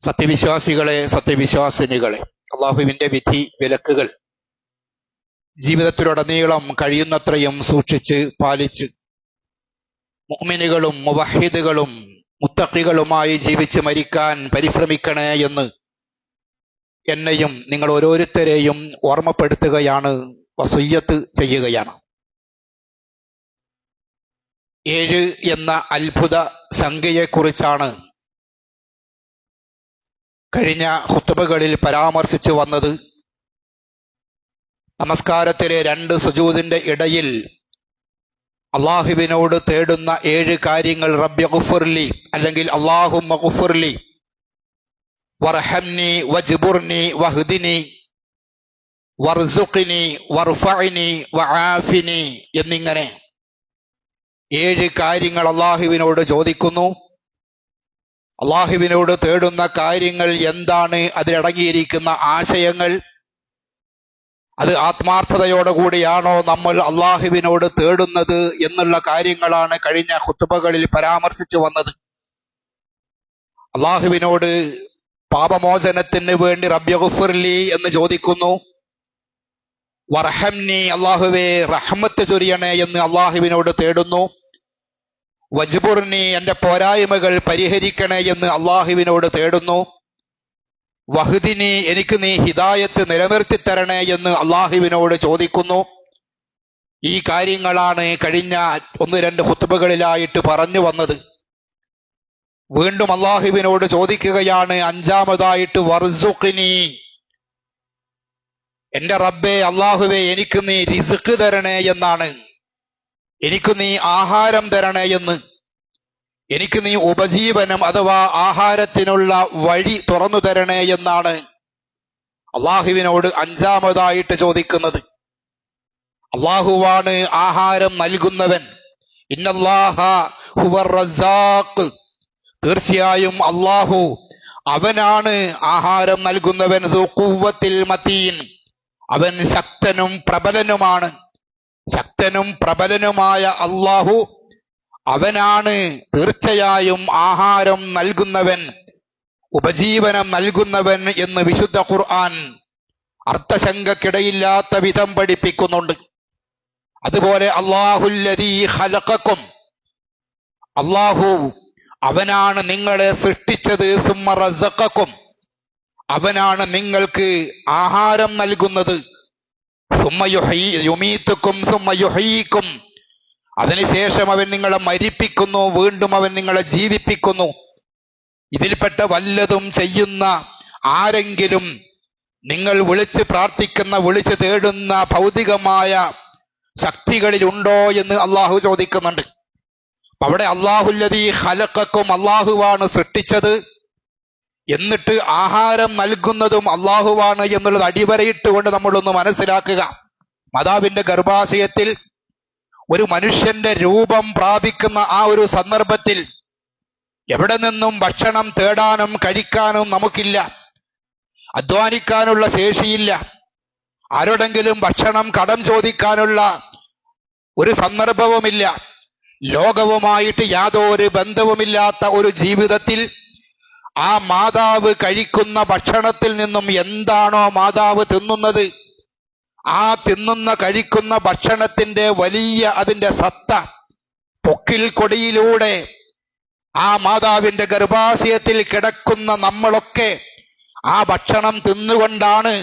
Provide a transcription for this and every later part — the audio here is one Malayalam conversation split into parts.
സത്യവിശ്വാസികളെ, സത്യവിശ്വാസിനികളെ, അള്ളാഹുവിന്റെ വിധി വിലക്കുകൾ ജീവിതത്തിലുടനീളം കഴിയുന്നത്രയും സൂക്ഷിച്ച് പാലിച്ച് മുഅ്മിനുകളും മുവഹിദുകളും മുത്തഖികളുമായി ജീവിച്ച് മരിക്കാൻ പരിശ്രമിക്കണേ എന്ന് എന്നെയും നിങ്ങൾ ഓരോരുത്തരെയും ഓർമ്മപ്പെടുത്തുകയാണ്, വസിയ്യത്ത് ചെയ്യുകയാണ്. 7 എന്ന അത്ഭുത സംഖ്യയെക്കുറിച്ചാണ് കഴിഞ്ഞ ഖുത്ബകളിൽ പരാമർശിച്ചു വന്നത്. നമസ്കാരത്തിലെ 2 സുജൂദിന്റെ ഇടയിൽ അള്ളാഹുവിനോട് തേടുന്ന 7 കാര്യങ്ങൾ, റബ്ബി ഗുഫിർലി അല്ലെങ്കിൽ അല്ലാഹുമ്മ ഗുഫിർലി വർഹംനി വജ്ബുർനി വഹ്ദിനി വർസുഖ്നി വർഫഅനി വആഫിനി എന്നിങ്ങനെ 7 കാര്യങ്ങൾ അള്ളാഹുവിനോട് ചോദിക്കുന്നു. അള്ളാഹുവിനോട് തേടുന്ന കാര്യങ്ങൾ എന്താണ്, അതിലടങ്ങിയിരിക്കുന്ന ആശയങ്ങൾ, അത് ആത്മാർത്ഥതയോടുകൂടിയാണോ നമ്മൾ അള്ളാഹുവിനോട് തേടുന്നത് എന്നുള്ള കാര്യങ്ങളാണ് കഴിഞ്ഞ ഖുത്ബകളിൽ പരാമർശിച്ചു വന്നത്. അള്ളാഹുവിനോട് പാപമോചനത്തിന് വേണ്ടി റബ്ബി ഗുഫിർലി എന്ന് ചോദിക്കുന്നു. വർഹംനി, അള്ളാഹുവേ റഹ്മത്ത് ചൊരിയണേ എന്ന് അള്ളാഹുവിനോട് തേടുന്നു. വജ്ബുർനി, എന്റെ പോരായ്മകൾ പരിഹരിക്കണേ എന്ന് അള്ളാഹുവിനോട് തേടുന്നു. വഹ്ദിനി, എനിക്ക് നീ ഹിദായത്ത് നിലനിർത്തി തരണേ എന്ന് അള്ളാഹുവിനോട് ചോദിക്കുന്നു. ഈ കാര്യങ്ങളാണ് കഴിഞ്ഞ 1-2 ഖുത്ബകളിലായിട്ട് പറഞ്ഞു വന്നത്. വീണ്ടും അള്ളാഹുവിനോട് ചോദിക്കുകയാണ് 5-മതായിട്ട് വർസുഖ്നി, എന്റെ റബ്ബേ അള്ളാഹുവേ എനിക്ക് നീ റിസ്ക് തരണേ എന്നാണ്. എനിക്ക് നീ ആഹാരം തരണേ എന്ന്, എനിക്ക് നീ ഉപജീവനം അഥവാ ആഹാരത്തിനുള്ള വഴി തുറന്നു തരണേ എന്നാണ് അള്ളാഹുവിനോട് 5-മതായിട്ട് ചോദിക്കുന്നത്. അള്ളാഹുവാണ് ആഹാരം നൽകുന്നവൻ. ഇന്നല്ലാഹ ഹുവർ റസാഖ്, തീർച്ചയായും അള്ളാഹു അവനാണ് ആഹാരം നൽകുന്നവൻ. ദു ഖുവ്വത്തിൽ മതീൻ, അവൻ ശക്തനും പ്രബലനുമാണ്. ശക്തനും പ്രബലനുമായ അള്ളാഹു അവനാണ് തീർച്ചയായും ആഹാരം നൽകുന്നവൻ, ഉപജീവനം നൽകുന്നവൻ എന്ന് വിശുദ്ധ ഖുർആൻ അർത്ഥശങ്കക്കിടയില്ലാത്ത വിധം പഠിപ്പിക്കുന്നുണ്ട്. അതുപോലെ അല്ലാഹുല്ലദീ ഖലഖക്കും, അള്ളാഹു അവനാണ് നിങ്ങളെ സൃഷ്ടിച്ചത്. സുമ്മ റസഖക്കും, അവനാണ് നിങ്ങൾക്ക് ആഹാരം നൽകുന്നത്. സുമ്മ യുമീതുക്കും സുമ്മ യുഹ്യീക്കും, അതിനുശേഷം അവൻ നിങ്ങളെ മരിപ്പിക്കുന്നു, വീണ്ടും അവൻ നിങ്ങളെ ജീവിപ്പിക്കുന്നു. ഇതിൽപ്പെട്ട വല്ലതും ചെയ്യുന്ന ആരെങ്കിലും നിങ്ങൾ വിളിച്ച് പ്രാർത്ഥിക്കുന്ന, വിളിച്ച് തേടുന്ന ഭൗതികമായ ശക്തികളിലുണ്ടോ എന്ന് അള്ളാഹു ചോദിക്കുന്നുണ്ട്. അവിടെ അല്ലാഹുല്ലദീ ഖലഖക്കും, അള്ളാഹുവാണ് സൃഷ്ടിച്ചത്, എന്നിട്ട് ആഹാരം നൽകുന്നതും അള്ളാഹുവാണ് എന്നുള്ളത് അടിവരയിട്ടുകൊണ്ട് നമ്മളൊന്ന് മനസ്സിലാക്കുക. മാതാവിന്റെ ഗർഭാശയത്തിൽ ഒരു മനുഷ്യന്റെ രൂപം പ്രാപിക്കുന്ന ആ ഒരു സന്ദർഭത്തിൽ എവിടെ നിന്നും ഭക്ഷണം തേടാനും കഴിക്കാനും നമുക്കില്ല, അധ്വാനിക്കാനുള്ള ശേഷിയില്ല, ആരോടെങ്കിലും ഭക്ഷണം കടം ചോദിക്കാനുള്ള ഒരു സന്ദർഭവുമില്ല. ലോകവുമായിട്ട് യാതൊരു ബന്ധവുമില്ലാത്ത ഒരു ജീവിതത്തിൽ ആ മാതാവ് കഴിക്കുന്ന ഭക്ഷണത്തിൽ നിന്നും എന്താണോ മാതാവ് തിന്നുന്നത്, ആ തിന്നുന്ന കഴിക്കുന്ന ഭക്ഷണത്തിന്റെ വലിയ അതിന്റെ സത്ത പൊക്കിൽ കൊടിയിലൂടെ ആ മാതാവിന്റെ ഗർഭാശയത്തിൽ കിടക്കുന്ന നമ്മളൊക്കെ ആ ഭക്ഷണം തിന്നുകൊണ്ടാണ്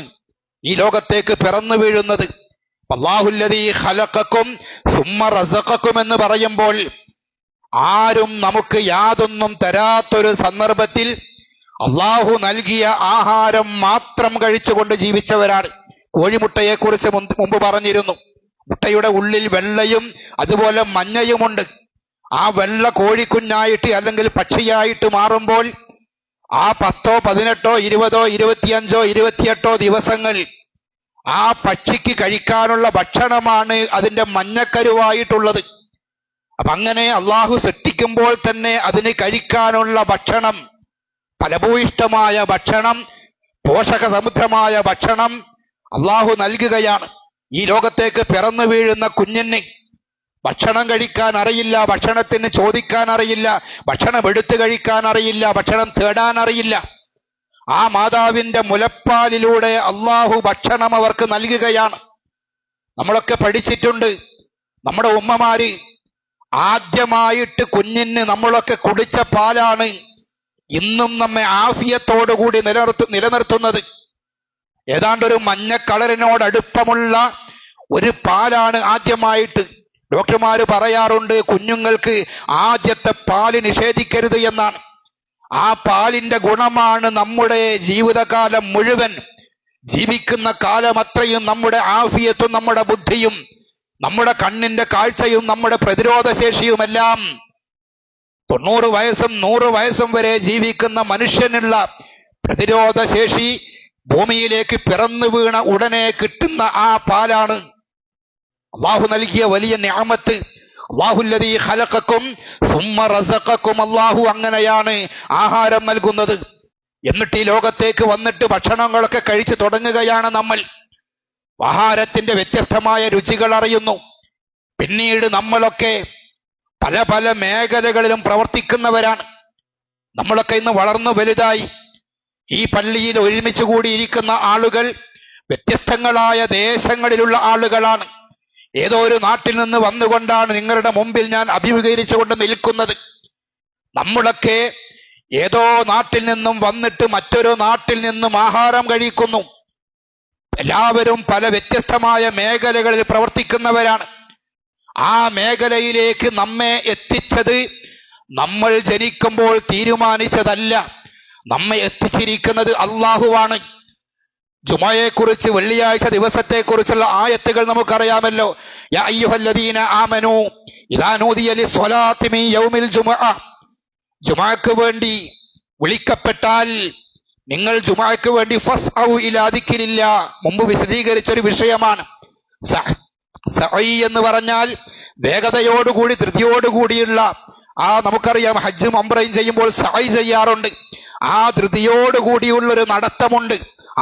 ഈ ലോകത്തേക്ക് പിറന്നു വീഴുന്നത്. അല്ലാഹുല്ലദീ ഖലഖക്കും സുമ്മ റസഖക്കും എന്ന് പറയുമ്പോൾ ആരും നമുക്ക് യാതൊന്നും തരാത്തൊരു സന്ദർഭത്തിൽ അള്ളാഹു നൽകിയ ആഹാരം മാത്രം കഴിച്ചുകൊണ്ട് ജീവിച്ചവരാണ്. കോഴിമുട്ടയെക്കുറിച്ച് മുമ്പ് പറഞ്ഞിരുന്നു. മുട്ടയുടെ ഉള്ളിൽ വെള്ളയും അതുപോലെ മഞ്ഞയുമുണ്ട്. ആ വെള്ള കോഴിക്കുഞ്ഞായിട്ട് അല്ലെങ്കിൽ പക്ഷിയായിട്ട് മാറുമ്പോൾ ആ 10, 18, 20, 25, 28 ദിവസങ്ങൾ ആ പക്ഷിക്ക് കഴിക്കാനുള്ള ഭക്ഷണമാണ് അതിന്റെ മഞ്ഞക്കരുവായിട്ടുള്ളത്. അപ്പൊ അങ്ങനെ അള്ളാഹു സൃഷ്ടിക്കുമ്പോൾ തന്നെ അതിന് കഴിക്കാനുള്ള ഭക്ഷണം, ഫലഭൂയിഷ്ടമായ ഭക്ഷണം, പോഷക സമൃദ്ധമായ ഭക്ഷണം അള്ളാഹു നൽകുകയാണ്. ഈ ലോകത്തേക്ക് പിറന്നു വീഴുന്ന കുഞ്ഞിന് ഭക്ഷണം കഴിക്കാൻ അറിയില്ല, ഭക്ഷണത്തിന് ചോദിക്കാൻ അറിയില്ല, ഭക്ഷണം എടുത്തു കഴിക്കാൻ അറിയില്ല, ഭക്ഷണം തേടാൻ അറിയില്ല. ആ മാതാവിന്റെ മുലപ്പാലിലൂടെ അള്ളാഹു ഭക്ഷണം അവർക്ക് നൽകുകയാണ്. നമ്മളൊക്കെ പഠിച്ചിട്ടുണ്ട്, നമ്മുടെ ഉമ്മമാര് ആദ്യമായിട്ട് കുഞ്ഞിന് നമ്മളൊക്കെ കുടിച്ച പാലാണ് ഇന്നും നമ്മെ ആഫിയത്തോടുകൂടി നിലനിർത്തുന്നത്. ഏതാണ്ടൊരു മഞ്ഞ കളറിനോട് അടുപ്പമുള്ള ഒരു പാലാണ് ആദ്യമായിട്ട്. ഡോക്ടർമാര് പറയാറുണ്ട്, കുഞ്ഞുങ്ങൾക്ക് ആദ്യത്തെ പാല് നിഷേധിക്കരുത് എന്നാണ്. ആ പാലിന്റെ ഗുണമാണ് നമ്മുടെ ജീവിതകാലം മുഴുവൻ, ജീവിക്കുന്ന കാലം അത്രയും നമ്മുടെ ആഫിയത്തും നമ്മുടെ ബുദ്ധിയും നമ്മുടെ കണ്ണിന്റെ കാഴ്ചയും നമ്മുടെ പ്രതിരോധ ശേഷിയുമെല്ലാം 90 വയസ്സും 100 വയസ്സും വരെ ജീവിക്കുന്ന മനുഷ്യനുള്ള പ്രതിരോധ ശേഷി ഭൂമിയിലേക്ക് പിറന്നു വീണ ഉടനെ കിട്ടുന്ന ആ പാലാണ്. അള്ളാഹു നൽകിയ വലിയ നിഅമത്ത്. അല്ലാഹുല്ലദീ ഖലഖക്കും സുമ്മ റസഖക്കും. അള്ളാഹു അങ്ങനെയാണ് ആഹാരം നൽകുന്നത്. എന്നിട്ട് ഈ ലോകത്തേക്ക് വന്നിട്ട് ഭക്ഷണങ്ങളൊക്കെ കഴിച്ചു തുടങ്ങുകയാണ് നമ്മൾ. ആഹാരത്തിന്റെ വ്യത്യസ്തമായ രുചികൾ അറിയുന്നു. പിന്നീട് നമ്മളൊക്കെ പല പല മേഖലകളിലും പ്രവർത്തിക്കുന്നവരാണ്. നമ്മളൊക്കെ ഇന്ന് വളർന്നു വലുതായി. ഈ പള്ളിയിൽ ഒരുമിച്ച് കൂടിയിരിക്കുന്ന ആളുകൾ വ്യത്യസ്തങ്ങളായ ദേശങ്ങളിലുള്ള ആളുകളാണ്. ഏതോ ഒരു നാട്ടിൽ നിന്ന് വന്നുകൊണ്ടാണ് നിങ്ങളുടെ മുമ്പിൽ ഞാൻ അഭിമുഖീകരിച്ചുകൊണ്ട് നിൽക്കുന്നത്. നമ്മളൊക്കെ ഏതോ നാട്ടിൽ നിന്നും വന്നിട്ട് മറ്റൊരു നാട്ടിൽ നിന്നും ആഹാരം കഴിക്കുന്നു. എല്ലാവരും പല വ്യത്യസ്തമായ മേഖലകളിൽ പ്രവർത്തിക്കുന്നവരാണ്. ആ മേഖലയിലേക്ക് നമ്മെ എത്തിച്ചത് നമ്മൾ ജനിക്കുമ്പോൾ തീരുമാനിച്ചതല്ല, നമ്മെ എത്തിച്ചിരിക്കുന്നത് അള്ളാഹുവാണ്. ജുമയെക്കുറിച്ച്, വെള്ളിയാഴ്ച ദിവസത്തെക്കുറിച്ചുള്ള ആയത്തുകൾ നമുക്കറിയാമല്ലോ. യാ അയ്യുഹല്ലദീന ആമനൂ ഇദാ നൂദിയ ലിസ്സലാത്തി മിൻ യൗമിൽ ജുമുഅ. ജുമുഅക്ക് വേണ്ടി വിളിക്കപ്പെട്ടാൽ നിങ്ങൾ ജുമുഅക്ക് വേണ്ടി ഫസ്ഔ ഇലാ ദിക്രില്ലാ. മുമ്പ് വിശദീകരിച്ചൊരു വിഷയമാണ്. സഅയ് എന്ന് പറഞ്ഞാൽ വേഗതയോടുകൂടി ധൃതിയോടുകൂടിയുള്ള നമുക്കറിയാം, ഹജ്ജും ഉംറയും ചെയ്യുമ്പോൾ സഅയ് ചെയ്യാറുണ്ട്. ആ ധൃതിയോടുകൂടിയുള്ളൊരു നടത്തമുണ്ട്.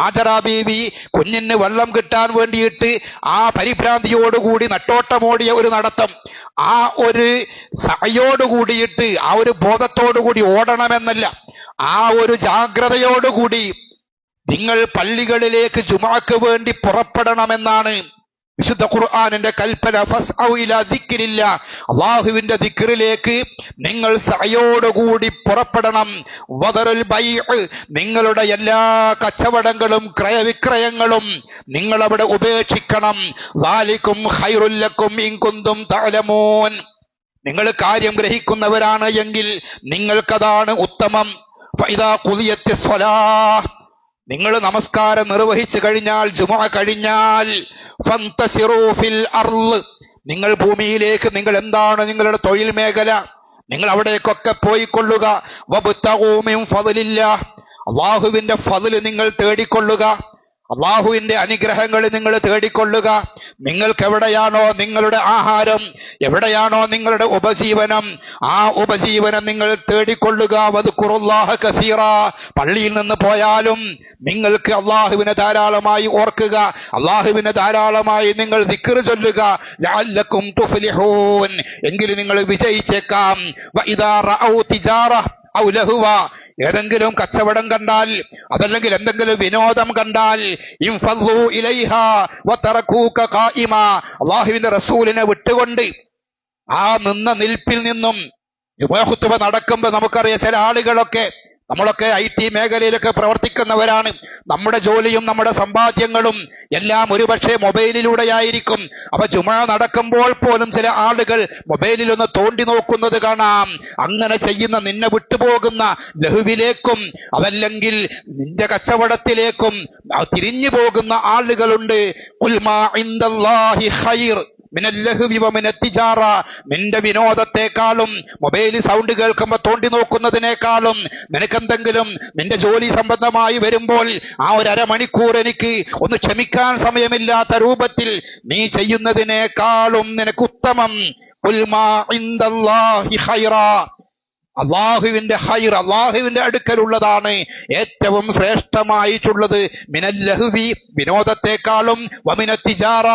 ആജറ ബീവി കുഞ്ഞിന് വെള്ളം കിട്ടാൻ വേണ്ടിയിട്ട് ആ പരിഭ്രാന്തിയോടുകൂടി നട്ടോട്ടമോടിയ ഒരു നടത്തം, ആ ഒരു സഅയോടുകൂടിയിട്ട് ആ ഒരു ബോധത്തോടുകൂടി ഓടണമെന്നല്ല, ആ ഒരു ജാഗ്രതയോടുകൂടി നിങ്ങൾ പള്ളികളിലേക്ക് ജുമുഅക്ക് വേണ്ടി പുറപ്പെടണമെന്നാണ് വിശുദ്ധ ഖുർആനിന്റെ കൽപ്പന. ഫസ്ഔ ഇലാ ദിക്രില്ലാ. അല്ലാഹുവിന്റെ ദിക്റിലേക്ക് നിങ്ങൾ സഅയോടുകൂടി പുറപ്പെടണം. വദറുൽ ബൈഅ്. നിങ്ങളുടെ എല്ലാ കച്ചവടങ്ങളും ക്രയവിക്രയങ്ങളും നിങ്ങൾ അവിടെ ഉപേക്ഷിക്കണം. ദാലികും ഖൈറുൽ ലക്കും ഇൻ കുന്തും തഅലമൂൻ. നിങ്ങൾ കാര്യം ഗ്രഹിക്കുന്നവരാണ് എങ്കിൽ നിങ്ങൾക്കതാണ് ഉത്തമം. ഫഇദാ ഖുദിയത്തിസ് സ്വലാഹ്. നിങ്ങൾ നമസ്കാരം നിർവഹിച്ചു കഴിഞ്ഞാൽ, ജുമുഅ കഴിഞ്ഞാൽ, ഫന്തസിറൂ ഫിൽ അർള്. നിങ്ങൾ ഭൂമിയിലേക്ക്, നിങ്ങൾ എന്താണ് നിങ്ങളുടെ തൊഴിൽ മേഖല, നിങ്ങൾ അവിടേക്കൊക്കെ പോയിക്കൊള്ളുക. വബ്തഗൂ മിൻ ഫദ്ലില്ലാഹ്. അല്ലാഹുവിന്റെ ഫദ്ല് നിങ്ങൾ തേടിക്കൊള്ളുക. അള്ളാഹുവിന്റെ അനുഗ്രഹങ്ങൾ നിങ്ങൾ തേടിക്കൊള്ളുക. നിങ്ങൾക്ക് എവിടെയാണോ നിങ്ങളുടെ ആഹാരം, എവിടെയാണോ നിങ്ങളുടെ ഉപജീവനം, ആ ഉപജീവനം നിങ്ങൾ തേടിക്കൊള്ളുക. വദ്കുറുല്ലാഹ കസീറ. പള്ളിയിൽ നിന്ന് പോയാലും നിങ്ങൾക്ക് അള്ളാഹുവിനെ ധാരാളമായി ഓർക്കുക, അള്ളാഹുവിനെ ധാരാളമായി നിങ്ങൾ ദിക്ർ ചൊല്ലുക. ലഅല്ലക്കും തുഫ്ലിഹൂൻ. എങ്കിൽ നിങ്ങൾ വിജയിച്ചേക്കാം. വഇദാ റഔ തിജാറ ഔ ലഹുവ. ഏതെങ്കിലും കച്ചവടം കണ്ടാൽ, അതല്ലെങ്കിൽ എന്തെങ്കിലും വിനോദം കണ്ടാൽ, ഇൻഫളൂ ഇലൈഹാ വതറകൂക ഖായിമാ. അല്ലാഹുവിന്റെ റസൂലിനെ വിട്ടുകൊണ്ട് ആ നിന്ന നിൽപ്പിൽ നിന്നും ജുമുഅ ഖുതുബ നടക്കുമ്പോൾ നമുക്കറിയാം, ചില ആളുകളൊക്കെ, നമ്മളൊക്കെ IT മേഖലയിലൊക്കെ പ്രവർത്തിക്കുന്നവരാണ്. നമ്മുടെ ജോലിയും നമ്മുടെ സമ്പാദ്യങ്ങളും എല്ലാം ഒരുപക്ഷെ മൊബൈലിലൂടെയായിരിക്കും. അപ്പൊ ജുമുഅ നടക്കുമ്പോൾ പോലും ചില ആളുകൾ മൊബൈലിലൊന്ന് തോണ്ടി നോക്കുന്നത് കാണാം. അങ്ങനെ ചെയ്യുന്ന, നിന്നെ വിട്ടുപോകുന്ന ലഹുവിലേക്കും അതല്ലെങ്കിൽ നിന്റെ കച്ചവടത്തിലേക്കും തിരിഞ്ഞു പോകുന്ന ആളുകളുണ്ട്. ഖുൽ മാ ഇൻദല്ലാഹി ഖൈർ മിനൽ ലഹ്വി വമിനത് തിജാറ. നിന്റെ വിനോദത്തെക്കാളും, മൊബൈൽ സൗണ്ട് കേൾക്കുമ്പോൾ തോണ്ടി നോക്കുന്നതിനേക്കാളും, നിനക്കെന്തെങ്കിലും നിന്റെ ജോലി സംബന്ധമായി വരുമ്പോൾ ആ ഒരു അരമണിക്കൂർ എനിക്ക് ഒന്ന് ക്ഷമിക്കാൻ സമയമില്ലാത്ത രൂപത്തിൽ നീ ചെയ്യുന്നതിനേക്കാളും നിനക്ക് ഉത്തമം. ഖുൽ മാ ഇൻദല്ലാഹി ഖൈറ. അള്ളാഹുവിന്റെ ഖൈർ, അള്ളാഹുവിന്റെ അടുക്കലുള്ളതാണ് ഏറ്റവും ശ്രേഷ്ഠമായിട്ടുള്ളത്. മിനൽ ലഹ്വി, വിനോദത്തെക്കാളും, വമിന തിജാറ,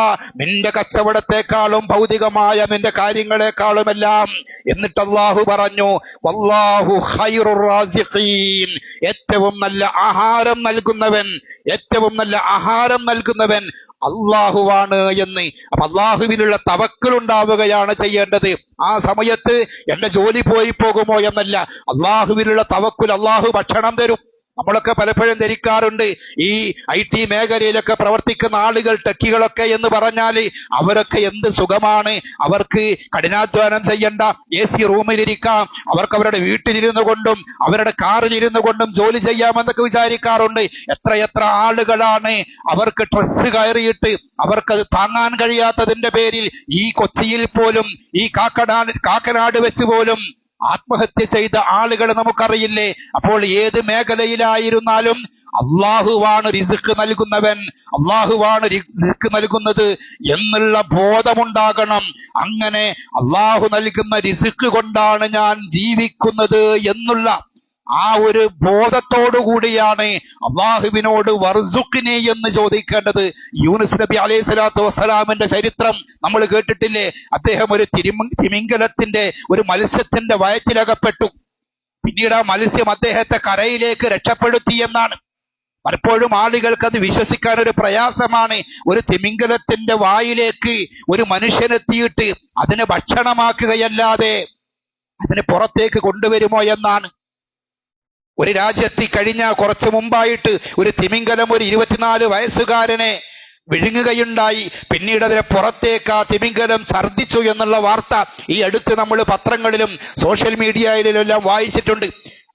നിന്റെ കച്ചവടത്തെക്കാളും, ഭൗതികമായ നിന്റെ കാര്യങ്ങളെക്കാളുമെല്ലാം. എന്നിട്ട് അള്ളാഹു പറഞ്ഞു, വല്ലാഹു ഖൈറുർ റാസിഖീൻ, ഏറ്റവും നല്ല ആഹാരം നൽകുന്നവൻ, ഏറ്റവും നല്ല ആഹാരം നൽകുന്നവൻ അള്ളാഹുവാണ് എന്ന്. അപ്പൊ അള്ളാഹുവിനുള്ള തവക്കൽ ഉണ്ടാവുകയാണ് ചെയ്യേണ്ടത്. ആ സമയത്ത് എന്റെ ജോലി പോയി പോകുമോ എന്നല്ല, അള്ളാഹുവിനുള്ള തവക്കുൽ. അള്ളാഹു ഭക്ഷണം തരും. നമ്മളൊക്കെ പലപ്പോഴും ധരിക്കാറുണ്ട്, ഈ IT മേഖലയിലൊക്കെ പ്രവർത്തിക്കുന്ന ആളുകൾ, ടെക്കികളൊക്കെ എന്ന് പറഞ്ഞാൽ അവരൊക്കെ എന്ത് സുഖമാണ്, അവർക്ക് കഠിനാധ്വാനം ചെയ്യണ്ട, AC റൂമിലിരിക്കാം, അവർക്ക് അവരുടെ വീട്ടിലിരുന്നു കൊണ്ടും അവരുടെ കാറിലിരുന്നു കൊണ്ടും ജോലി ചെയ്യാമെന്നൊക്കെ വിചാരിക്കാറുണ്ട്. എത്രയെത്ര ആളുകളാണ് അവർക്ക് ഡ്രസ്സ് കയറിയിട്ട് അവർക്കത് താങ്ങാൻ കഴിയാത്തതിന്റെ പേരിൽ ഈ കൊച്ചിയിൽ പോലും, ഈ കാക്കനാട് വെച്ച് പോലും ആത്മഹത്യ ചെയ്ത ആളുകൾ നമുക്കറിയില്ലേ. അപ്പോൾ ഏത് മേഖലയിലായിരുന്നാലും അള്ളാഹുവാണ് റിസ്ക് നൽകുന്നവൻ, അള്ളാഹുവാണ് റിസ്ക് നൽകുന്നത് എന്നുള്ള ബോധമുണ്ടാകണം. അങ്ങനെ അള്ളാഹു നൽകുന്ന റിസ്ക് കൊണ്ടാണ് ഞാൻ ജീവിക്കുന്നത് എന്നുള്ള ആ ഒരു ബോധത്തോടു കൂടിയാണ് അള്ളാഹുവിനോട് വർസുഖ്നി എന്ന് ചോദിക്കേണ്ടത്. യൂനുസ് നബി അലൈഹി സ്വലാത്തു വസ്സലാമിന്റെ ചരിത്രം നമ്മൾ കേട്ടിട്ടില്ലേ? അദ്ദേഹം ഒരു തിമിംഗലത്തിന്റെ, ഒരു മത്സ്യത്തിന്റെ വയറ്റിലകപ്പെട്ടു. പിന്നീട് ആ മത്സ്യം അദ്ദേഹത്തെ കരയിലേക്ക് രക്ഷപ്പെടുത്തി എന്നാണ്. പലപ്പോഴും ആളുകൾക്ക് അത് വിശ്വസിക്കാൻ ഒരു പ്രയാസമാണ്. ഒരു തിമിംഗലത്തിന്റെ വായിലേക്ക് ഒരു മനുഷ്യനെത്തിയിട്ട് അതിനെ ഭക്ഷണമാക്കുകയല്ലാതെ അതിനെ പുറത്തേക്ക് കൊണ്ടുവരുമോ എന്നാണ്. ഒരു രാജ്യത്ത് കഴിഞ്ഞ കുറച്ചു മുമ്പായിട്ട് ഒരു തിമിംഗലം ഒരു 24 വയസ്സുകാരനെ വിഴുങ്ങുകയുണ്ടായി. പിന്നീട് അതിനെ പുറത്തേക്ക് ആ തിമിംഗലം ഛർദ്ദിച്ചു എന്നുള്ള വാർത്ത ഈ അടുത്ത് നമ്മൾ പത്രങ്ങളിലും സോഷ്യൽ മീഡിയയിലെല്ലാം വായിച്ചിട്ടുണ്ട്.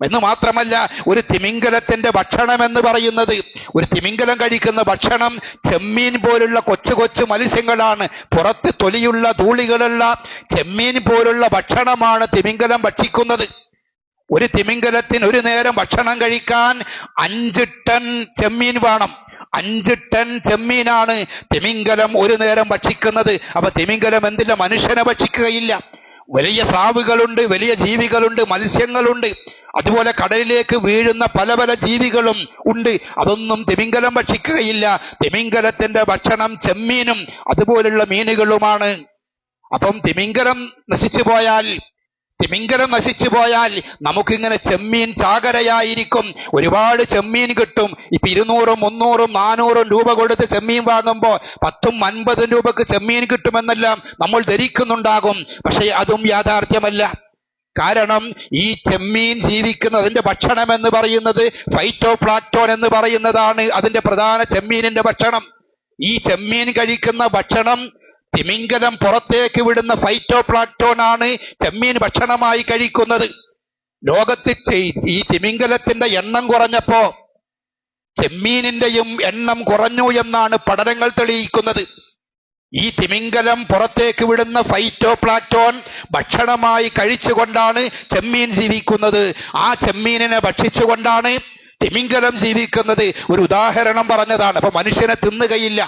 എന്ന് മാത്രമല്ല, ഒരു തിമിംഗലത്തിന്റെ ഭക്ഷണം എന്ന് പറയുന്നത്, ഒരു തിമിംഗലം കഴിക്കുന്ന ഭക്ഷണം ചെമ്മീൻ പോലുള്ള കൊച്ചു കൊച്ചു മത്സ്യങ്ങളാണ്. പുറത്ത് തൊലിയുള്ള ധൂളികളുള്ള ചെമ്മീൻ പോലുള്ള ഭക്ഷണമാണ് തിമിംഗലം ഭക്ഷിക്കുന്നത്. ഒരു തിമിംഗലത്തിന് ഒരു നേരം ഭക്ഷണം കഴിക്കാൻ 5 ടൺ ചെമ്മീൻ വേണം. 5 ടൺ ചെമ്മീനാണ് തിമിംഗലം ഒരു നേരം ഭക്ഷിക്കുന്നത്. അപ്പൊ തിമിംഗലം എന്തില്ല, മനുഷ്യനെ ഭക്ഷിക്കുകയില്ല. വലിയ സ്രാവുകളുണ്ട്, വലിയ ജീവികളുണ്ട്, മത്സ്യങ്ങളുണ്ട്, അതുപോലെ കടലിലേക്ക് വീഴുന്ന പല പല ജീവികളും ഉണ്ട്. അതൊന്നും തിമിംഗലം ഭക്ഷിക്കുകയില്ല. തിമിംഗലത്തിന്റെ ഭക്ഷണം ചെമ്മീനും അതുപോലുള്ള മീനുകളുമാണ്. അപ്പം തിമിംഗലം നശിച്ചു പോയാൽ നമുക്കിങ്ങനെ ചെമ്മീൻ ചാകരയായിരിക്കും. ഒരുപാട് ചെമ്മീൻ കിട്ടും. ഇപ്പൊ 200, 300, 400 രൂപ കൊടുത്ത് ചെമ്മീൻ വാങ്ങുമ്പോൾ 10, 50 രൂപക്ക് ചെമ്മീൻ കിട്ടുമെന്നെല്ലാം നമ്മൾ ധരിക്കുന്നുണ്ടാകും. പക്ഷെ അതും യാഥാർത്ഥ്യമല്ല. കാരണം ഈ ചെമ്മീൻ ജീവിക്കുന്ന അതിന്റെ ഭക്ഷണം എന്ന് പറയുന്നത് ഫൈറ്റോപ്ലാങ്ക്ടോൺ എന്ന് പറയുന്നതാണ് അതിന്റെ പ്രധാന ചെമ്മീനിന്റെ ഭക്ഷണം. ഈ ചെമ്മീൻ കഴിക്കുന്ന ഭക്ഷണം തിമിംഗലം പുറത്തേക്ക് വിടുന്ന ഫൈറ്റോപ്ലാങ്ക്ടോൺ ആണ് ചെമ്മീൻ ഭക്ഷണമായി കഴിക്കുന്നത്. ലോകത്ത് ഈ തിമിംഗലത്തിന്റെ എണ്ണം കുറഞ്ഞപ്പോ ചെമ്മീനിന്റെയും എണ്ണം കുറഞ്ഞു എന്നാണ് പഠനങ്ങൾ തെളിയിക്കുന്നത്. ഈ തിമിംഗലം പുറത്തേക്ക് വിടുന്ന ഫൈറ്റോപ്ലാങ്ക്ടോൺ ഭക്ഷണമായി കഴിച്ചുകൊണ്ടാണ് ചെമ്മീൻ ജീവിക്കുന്നത്. ആ ചെമ്മീനിനെ ഭക്ഷിച്ചുകൊണ്ടാണ് തിമിംഗലം ജീവിക്കുന്നത്. ഒരു ഉദാഹരണം പറഞ്ഞതാണ്. അപ്പൊ മനുഷ്യനെ തിന്നുകയില്ല.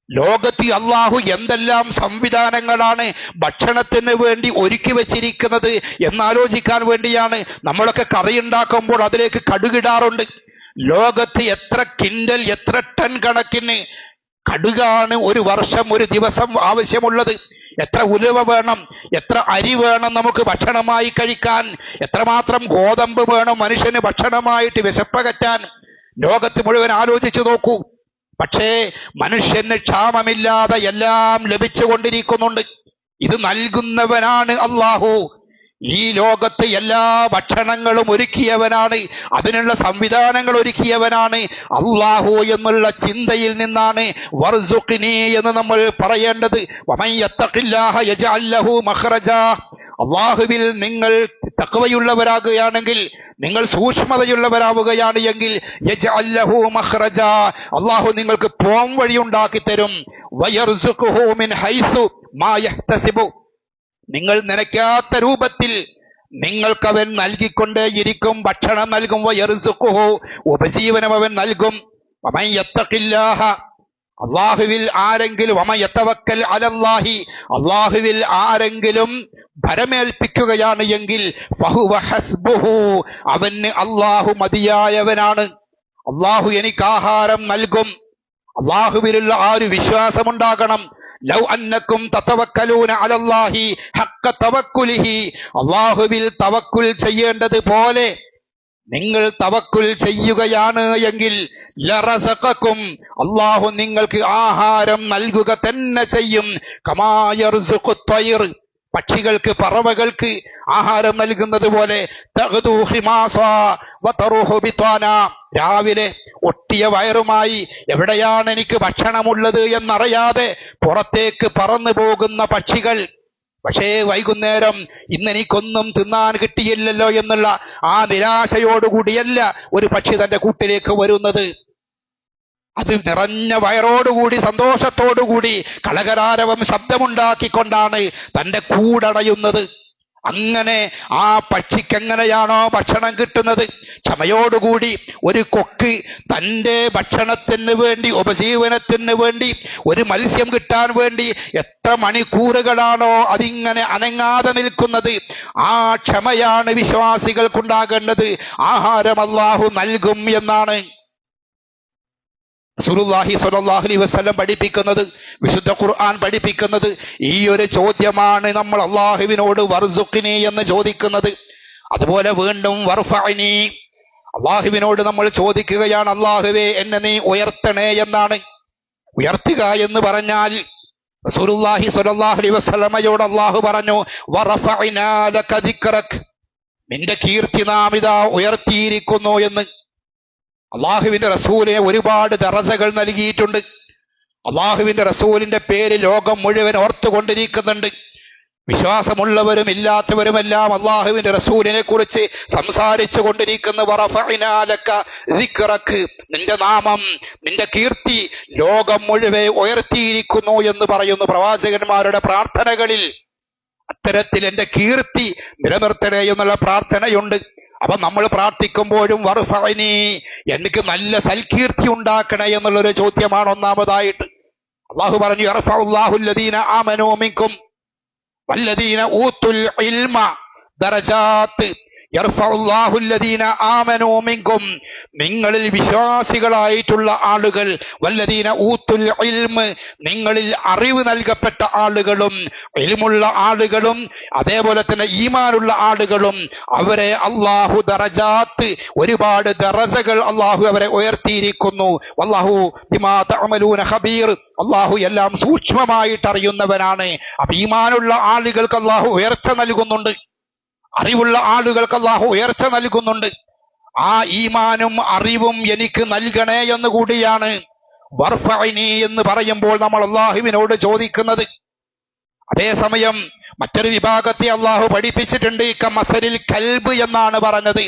ലോകത്ത് അള്ളാഹു എന്തെല്ലാം സംവിധാനങ്ങളാണ് ഭക്ഷണത്തിന് വേണ്ടി ഒരുക്കി വെച്ചിരിക്കുന്നത് എന്നാലോചിക്കാൻ വേണ്ടിയാണ്. നമ്മളൊക്കെ കറി ഉണ്ടാക്കുമ്പോൾ അതിലേക്ക് കടുകിടാറുണ്ട്. ലോകത്ത് എത്ര കിൻഡൽ, എത്ര ടൺ കണക്കിന് കടുകാണ് ഒരു വർഷം, ഒരു ദിവസം ആവശ്യമുള്ളത്. എത്ര ഉലുവ വേണം, എത്ര അരി വേണം നമുക്ക് ഭക്ഷണമായി കഴിക്കാൻ, എത്രമാത്രം ഗോതമ്പ് വേണം മനുഷ്യന് ഭക്ഷണമായിട്ട് വിശപ്പകറ്റാൻ. ലോകത്ത് മുഴുവൻ ആലോചിച്ചു നോക്കൂ. പക്ഷേ മനുഷ്യന് ക്ഷാമമില്ലാതെ എല്ലാം ലഭിച്ചുകൊണ്ടിരിക്കുന്നുണ്ട്. ഇത് നൽകുന്നവനാണ് അള്ളാഹു. ഈ ലോകത്ത് എല്ലാ ഭക്ഷണങ്ങളും ഒരുക്കിയവനാണ്, അതിനുള്ള സംവിധാനങ്ങൾ ഒരുക്കിയവനാണ് അള്ളാഹു എന്നുള്ള ചിന്തയിൽ നിന്നാണ് വർസുഖ്നി എന്ന് നമ്മൾ പറയേണ്ടത്. വമൻ യത്തഖില്ലാഹ യജ്അൽ ലഹു മഖ്റജാ. അള്ളാഹുവിൽ നിങ്ങൾ തഖ്വയുള്ളവരാകുകയാണെങ്കിൽ, നിങ്ങൾ സൂക്ഷ്മതയുള്ളവരാവുകയാണ് എങ്കിൽ യജ്അൽ ലഹു മഖ്റജാ, അള്ളാഹു നിങ്ങൾക്ക് പോം വഴി ഉണ്ടാക്കി തരും. വയർസുഖുഹു മിൻ ഹൈസു മാ യഹ്തസിബു, നിങ്ങൾ നനയ്ക്കാത്ത രൂപത്തിൽ നിങ്ങൾക്കവൻ നൽകിക്കൊണ്ടേയിരിക്കും, ഭക്ഷണം നൽകും. വയർസുഖുഹു, ഉപജീവനം അവൻ നൽകും. വമൻ യത്തഖില്ലാഹ, അള്ളാഹുവിൽ ആരെങ്കിലും വമയതവക്കൽ അലല്ലാഹി, അള്ളാഹുവിൽ ആരെങ്കിലും ഭരമേൽപ്പിക്കുകയാണ് എങ്കിൽ ഫഹുവ ഹസ്ബുഹു, അവന് അള്ളാഹു മതിയായവനാണ്. അള്ളാഹു എനിക്ക് ആഹാരം നൽകും. അള്ളാഹുവിലുള്ള ആ ഒരു വിശ്വാസമുണ്ടാകണം. ലൗ അന്നക്കും തതവക്കലൂന അലല്ലാഹി ഹഖ്ക തവക്കുലിഹി, അള്ളാഹുവിൽ തവക്കുൽ ചെയ്യേണ്ടത് പോലെ നിങ്ങൾ തവക്കുൽ ചെയ്യുകയാണ് എങ്കിൽ ലറസഖക്കും, അള്ളാഹു നിങ്ങൾക്ക് ആഹാരം നൽകുക തന്നെ ചെയ്യും. കമാ യർസുഖു ത്വയ്ർ, പക്ഷികൾക്ക് പറവകൾക്ക് ആഹാരം നൽകുന്നത് പോലെ. തഗ്ദു ഖിമാസാ വതറുഹു ബിത്വാന, രാവിലെ ഒട്ടിയ വയറുമായി എവിടെയാണ് എനിക്ക് ഭക്ഷണമുള്ളത് എന്നറിയാതെ പുറത്തേക്ക് പറന്നു പോകുന്ന പക്ഷികൾ. പക്ഷേ വൈകുന്നേരം ഇന്നെനിക്കൊന്നും തിന്നാൻ കിട്ടിയില്ലല്ലോ എന്നുള്ള ആ നിരാശയോടുകൂടിയല്ല ഒരു പക്ഷി തന്റെ കൂട്ടിലേക്ക് വരുന്നത്. അത് നിറഞ്ഞ വയറോടുകൂടി സന്തോഷത്തോടുകൂടി കളകരാരവം ശബ്ദമുണ്ടാക്കിക്കൊണ്ടാണ് തന്റെ കൂടണയുന്നത്. അങ്ങനെ ആ പക്ഷിക്ക് എങ്ങനെയാണോ ഭക്ഷണം കിട്ടുന്നത്, ക്ഷമയോടുകൂടി ഒരു കൊക്ക് തൻ്റെ ഭക്ഷണത്തിന് വേണ്ടി, ഉപജീവനത്തിന് വേണ്ടി, ഒരു മത്സ്യം കിട്ടാൻ വേണ്ടി എത്ര മണിക്കൂറുകളാണോ അതിങ്ങനെ അനങ്ങാതെ നിൽക്കുന്നത്, ആ ക്ഷമയാണ് വിശ്വാസികൾക്കുണ്ടാകേണ്ടത്. ആഹാരം അല്ലാഹു നൽകും എന്നാണ് റസൂലുള്ളാഹി സ്വല്ലല്ലാഹു അലൈഹി വസല്ലം പഠിപ്പിക്കുന്നത്, വിശുദ്ധ ഖുർആൻ പഠിപ്പിക്കുന്നത്. ഈ ഒരു ചോദ്യമാണ് നമ്മൾ അള്ളാഹുവിനോട് വർസുഖ്നി എന്ന് ചോദിക്കുന്നത്. അതുപോലെ വീണ്ടും വർഫഅനി, അള്ളാഹുവിനോട് നമ്മൾ ചോദിക്കുകയാണ്, അള്ളാഹുവേ എന്നെ നീ ഉയർത്തണേ എന്നാണ്. ഉയർത്തുക എന്ന് പറഞ്ഞാൽ റസൂലുള്ളാഹി സ്വല്ലല്ലാഹു അലൈഹി വസല്ലമയോട് അള്ളാഹു പറഞ്ഞു, വറഫഅനാ ലക ദിക്റക്, നിന്റെ കീർത്തി നാം ഇതാ ഉയർത്തിയിരിക്കുന്നു എന്ന്. അള്ളാഹുവിന്റെ റസൂലിനെ ഒരുപാട് ദറജകൾ നൽകിയിട്ടുണ്ട്. അള്ളാഹുവിന്റെ റസൂലിന്റെ പേര് ലോകം മുഴുവൻ ഓർത്തുകൊണ്ടിരിക്കുന്നുണ്ട്. വിശ്വാസമുള്ളവരും ഇല്ലാത്തവരുമെല്ലാം അള്ളാഹുവിന്റെ റസൂലിനെ കുറിച്ച് സംസാരിച്ചു കൊണ്ടിരിക്കുന്നു. വറഫഅനാ ലക ദിക്റക്, നിന്റെ നാമം, നിന്റെ കീർത്തി ലോകം മുഴുവൻ ഉയർത്തിയിരിക്കുന്നു എന്ന് പറയുന്നു പ്രവാചകന്മാരുടെ പ്രാർത്ഥനകളിൽ. അത്തരത്തിൽ എന്റെ കീർത്തി നിലനിർത്തണേ എന്നുള്ള പ്രാർത്ഥനയുണ്ട്. അപ്പൊ നമ്മൾ പ്രാർത്ഥിക്കുമ്പോഴും വർഫഅനി, എനിക്ക് നല്ല സൽകീർത്തി ഉണ്ടാക്കണേ എന്നുള്ളൊരു ചോദ്യമാണ് ഒന്നാമതായിട്ട്. അള്ളാഹു പറഞ്ഞു, യർഫഉല്ലാഹു അല്ലദീന ആമനൂ മിൻകും വല്ലദീന ഊത്തുൽ ഇൽമ ദറജാത്ത്. യർഫഉല്ലാഹു അല്ലദീന ആമനൂ മിൻകും, നിങ്ങളിൽ വിശ്വാസികളായിട്ടുള്ള ആളുകൾ, വല്ലദീന ഊത്തുൽ ഇൽമ, നിങ്ങളിൽ അറിവ് നൽകപ്പെട്ട ആളുകളും, ഇൽമുള്ള ആളുകളും, അതേപോലെ തന്നെ ഈമാനുള്ള ആളുകളും, അവരെ അല്ലാഹു ദറജാത്ത്, ഒരുപാട് ദറജകൾ അല്ലാഹു അവരെ ഉയർത്തിയിരിക്കുന്നു. വല്ലാഹു ബിമാ തഅമലൂന ഖബീർ, അല്ലാഹു എല്ലാം സൂക്ഷ്മമായിട്ട് അറിയുന്നവനാണ്. അപ്പൊ ഈമാനുള്ള ആളുകൾക്ക് അല്ലാഹു ഉയർച്ച നൽകുന്നുണ്ട്, അറിവുള്ള ആളുകൾക്ക് അല്ലാഹു ഉയർച്ച നൽകുന്നുണ്ട്. ആ ഈമാനും അറിവും എനിക്ക് നൽകണേ എന്ന് കൂടിയാണ് വർഫഅനി എന്ന് പറയുമ്പോൾ നമ്മൾ അല്ലാഹുവിനോട് ചോദിക്കുന്നത്. അതേസമയം മറ്റൊരു വിഭാഗത്തെ അള്ളാഹു പഠിപ്പിച്ചിട്ടുണ്ട്. കമസലിൽ കൽബ് എന്നാണ് പറഞ്ഞത്.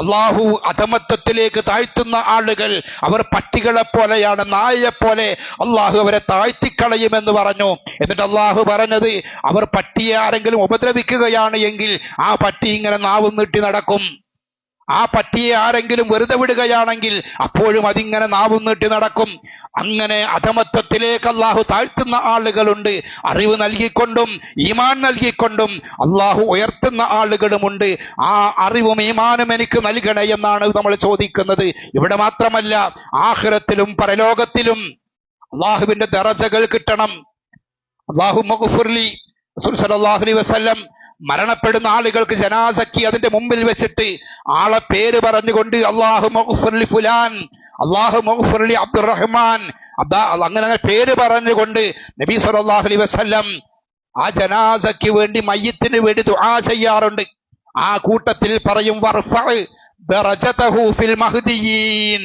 അള്ളാഹു അധമത്വത്തിലേക്ക് താഴ്ത്തുന്ന ആളുകൾ അവർ പട്ടികളെ പോലെയാണ്, നായയെപ്പോലെ അള്ളാഹു അവരെ താഴ്ത്തിക്കളയുമെന്ന് പറഞ്ഞു. എന്നിട്ട് അള്ളാഹു പറഞ്ഞത്, അവർ പട്ടിയെ ആരെങ്കിലും ഉപദ്രവിക്കുകയാണ് എങ്കിൽ ആ പട്ടി ഇങ്ങനെ നാവും നീട്ടി നടക്കും. ആ പട്ടിയെ ആരെങ്കിലും വെറുതെ വിടുകയാണെങ്കിൽ അപ്പോഴും അതിങ്ങനെ നാവും നീട്ടി നടക്കും. അങ്ങനെ അധമത്വത്തിലേക്ക് അള്ളാഹു താഴ്ത്തുന്ന ആളുകളുണ്ട്. അറിവ് നൽകിക്കൊണ്ടും ഈമാൻ നൽകിക്കൊണ്ടും അള്ളാഹു ഉയർത്തുന്ന ആളുകളുമുണ്ട്. ആ അറിവും ഈമാനും എനിക്ക് നൽകണേ എന്നാണ് നമ്മൾ ചോദിക്കുന്നത്. ഇവിടെ മാത്രമല്ല, ആഖിറത്തിലും പരലോകത്തിലും അള്ളാഹുവിന്റെ ദറജകൾ കിട്ടണം. അല്ലാഹു മഗ്ഫിർലി, റസൂൽ സല്ലല്ലാഹു അലൈഹി വസല്ലം മരണപ്പെടുന്ന ആളുകൾക്ക് ജനാസയ്ക്ക് അതിന്റെ മുമ്പിൽ വെച്ചിട്ട് ആളെ പേര് പറഞ്ഞുകൊണ്ട് അല്ലാഹു മഗ്ഫിർലി ഫുലാൻ, അല്ലാഹു മഗ്ഫിർലി അബ്ദുറഹ്മാൻ, അങ്ങനെ പേര് പറഞ്ഞുകൊണ്ട് നബി സല്ലല്ലാഹു അലൈഹി വസല്ലം ആ ജനാസയ്ക്ക് വേണ്ടി, മയ്യിത്തിന് വേണ്ടി ദുആ ചെയ്യാറുണ്ട്. ആ കൂട്ടത്തിൽ പറയും, വർഫഅ ദറജതഹു ഫിൽ മഹ്ദിയീൻ.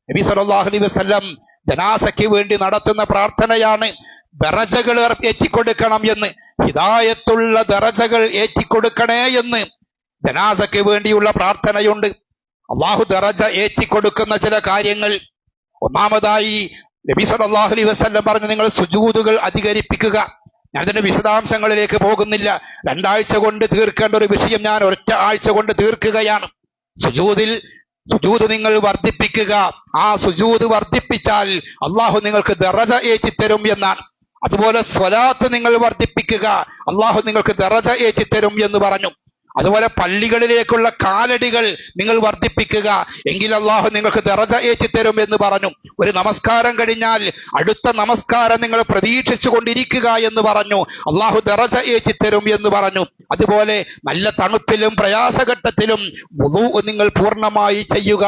നബി സല്ലല്ലാഹു അലൈഹി വസല്ലം ജനാസയ്ക്ക് വേണ്ടി നടത്തുന്ന പ്രാർത്ഥനയാണ് ദറജകൾ ഏറ്റിക്കൊടുക്കണം എന്ന്, ഹിദായത്തുള്ള ദറജകൾ ഏറ്റിക്കൊടുക്കണേ എന്ന് ജനാസയ്ക്ക് വേണ്ടിയുള്ള പ്രാർത്ഥനയുണ്ട്. അള്ളാഹു ദറജ ഏറ്റിക്കൊടുക്കുന്ന ചില കാര്യങ്ങൾ, ഒന്നാമതായി നബി സല്ലല്ലാഹു അലൈഹി വസല്ലം പറഞ്ഞു, നിങ്ങൾ സുജൂദുകൾ അധികരിപ്പിക്കുക. ഞാൻ അതിന്റെ വിശദാംശങ്ങളിലേക്ക് പോകുന്നില്ല. 2 ആഴ്ച കൊണ്ട് തീർക്കേണ്ട ഒരു വിഷയം ഞാൻ ഒറ്റ ആഴ്ച കൊണ്ട് തീർക്കുകയാണ്. സുജൂദിൽ സുജൂദ് നിങ്ങൾ വർദ്ധിപ്പിക്കുക. ആ സുജൂദ് വർദ്ധിപ്പിച്ചാൽ അള്ളാഹു നിങ്ങൾക്ക് ദറജ ഏറ്റിത്തരും എന്നാണ്. അതുപോലെ സ്വലാത്ത് നിങ്ങൾ വർദ്ധിപ്പിക്കുക, അള്ളാഹു നിങ്ങൾക്ക് ദറജ ഏറ്റിത്തരും എന്ന് പറഞ്ഞു. അതുപോലെ പള്ളികളിലേക്കുള്ള കാലടികൾ നിങ്ങൾ വർദ്ധിപ്പിക്കുക, എങ്കിൽ അള്ളാഹു നിങ്ങൾക്ക് ദറജ ഏറ്റിത്തരും എന്ന് പറഞ്ഞു. ഒരു നമസ്കാരം കഴിഞ്ഞാൽ അടുത്ത നമസ്കാരം നിങ്ങൾ പ്രതീക്ഷിച്ചു കൊണ്ടിരിക്കുക എന്ന് പറഞ്ഞു. അള്ളാഹു ദറജ ഏറ്റിത്തരും എന്ന് പറഞ്ഞു. അതുപോലെ നല്ല തണുപ്പിലും പ്രയാസഘട്ടത്തിലും വുളൂ നിങ്ങൾ പൂർണ്ണമായി ചെയ്യുക,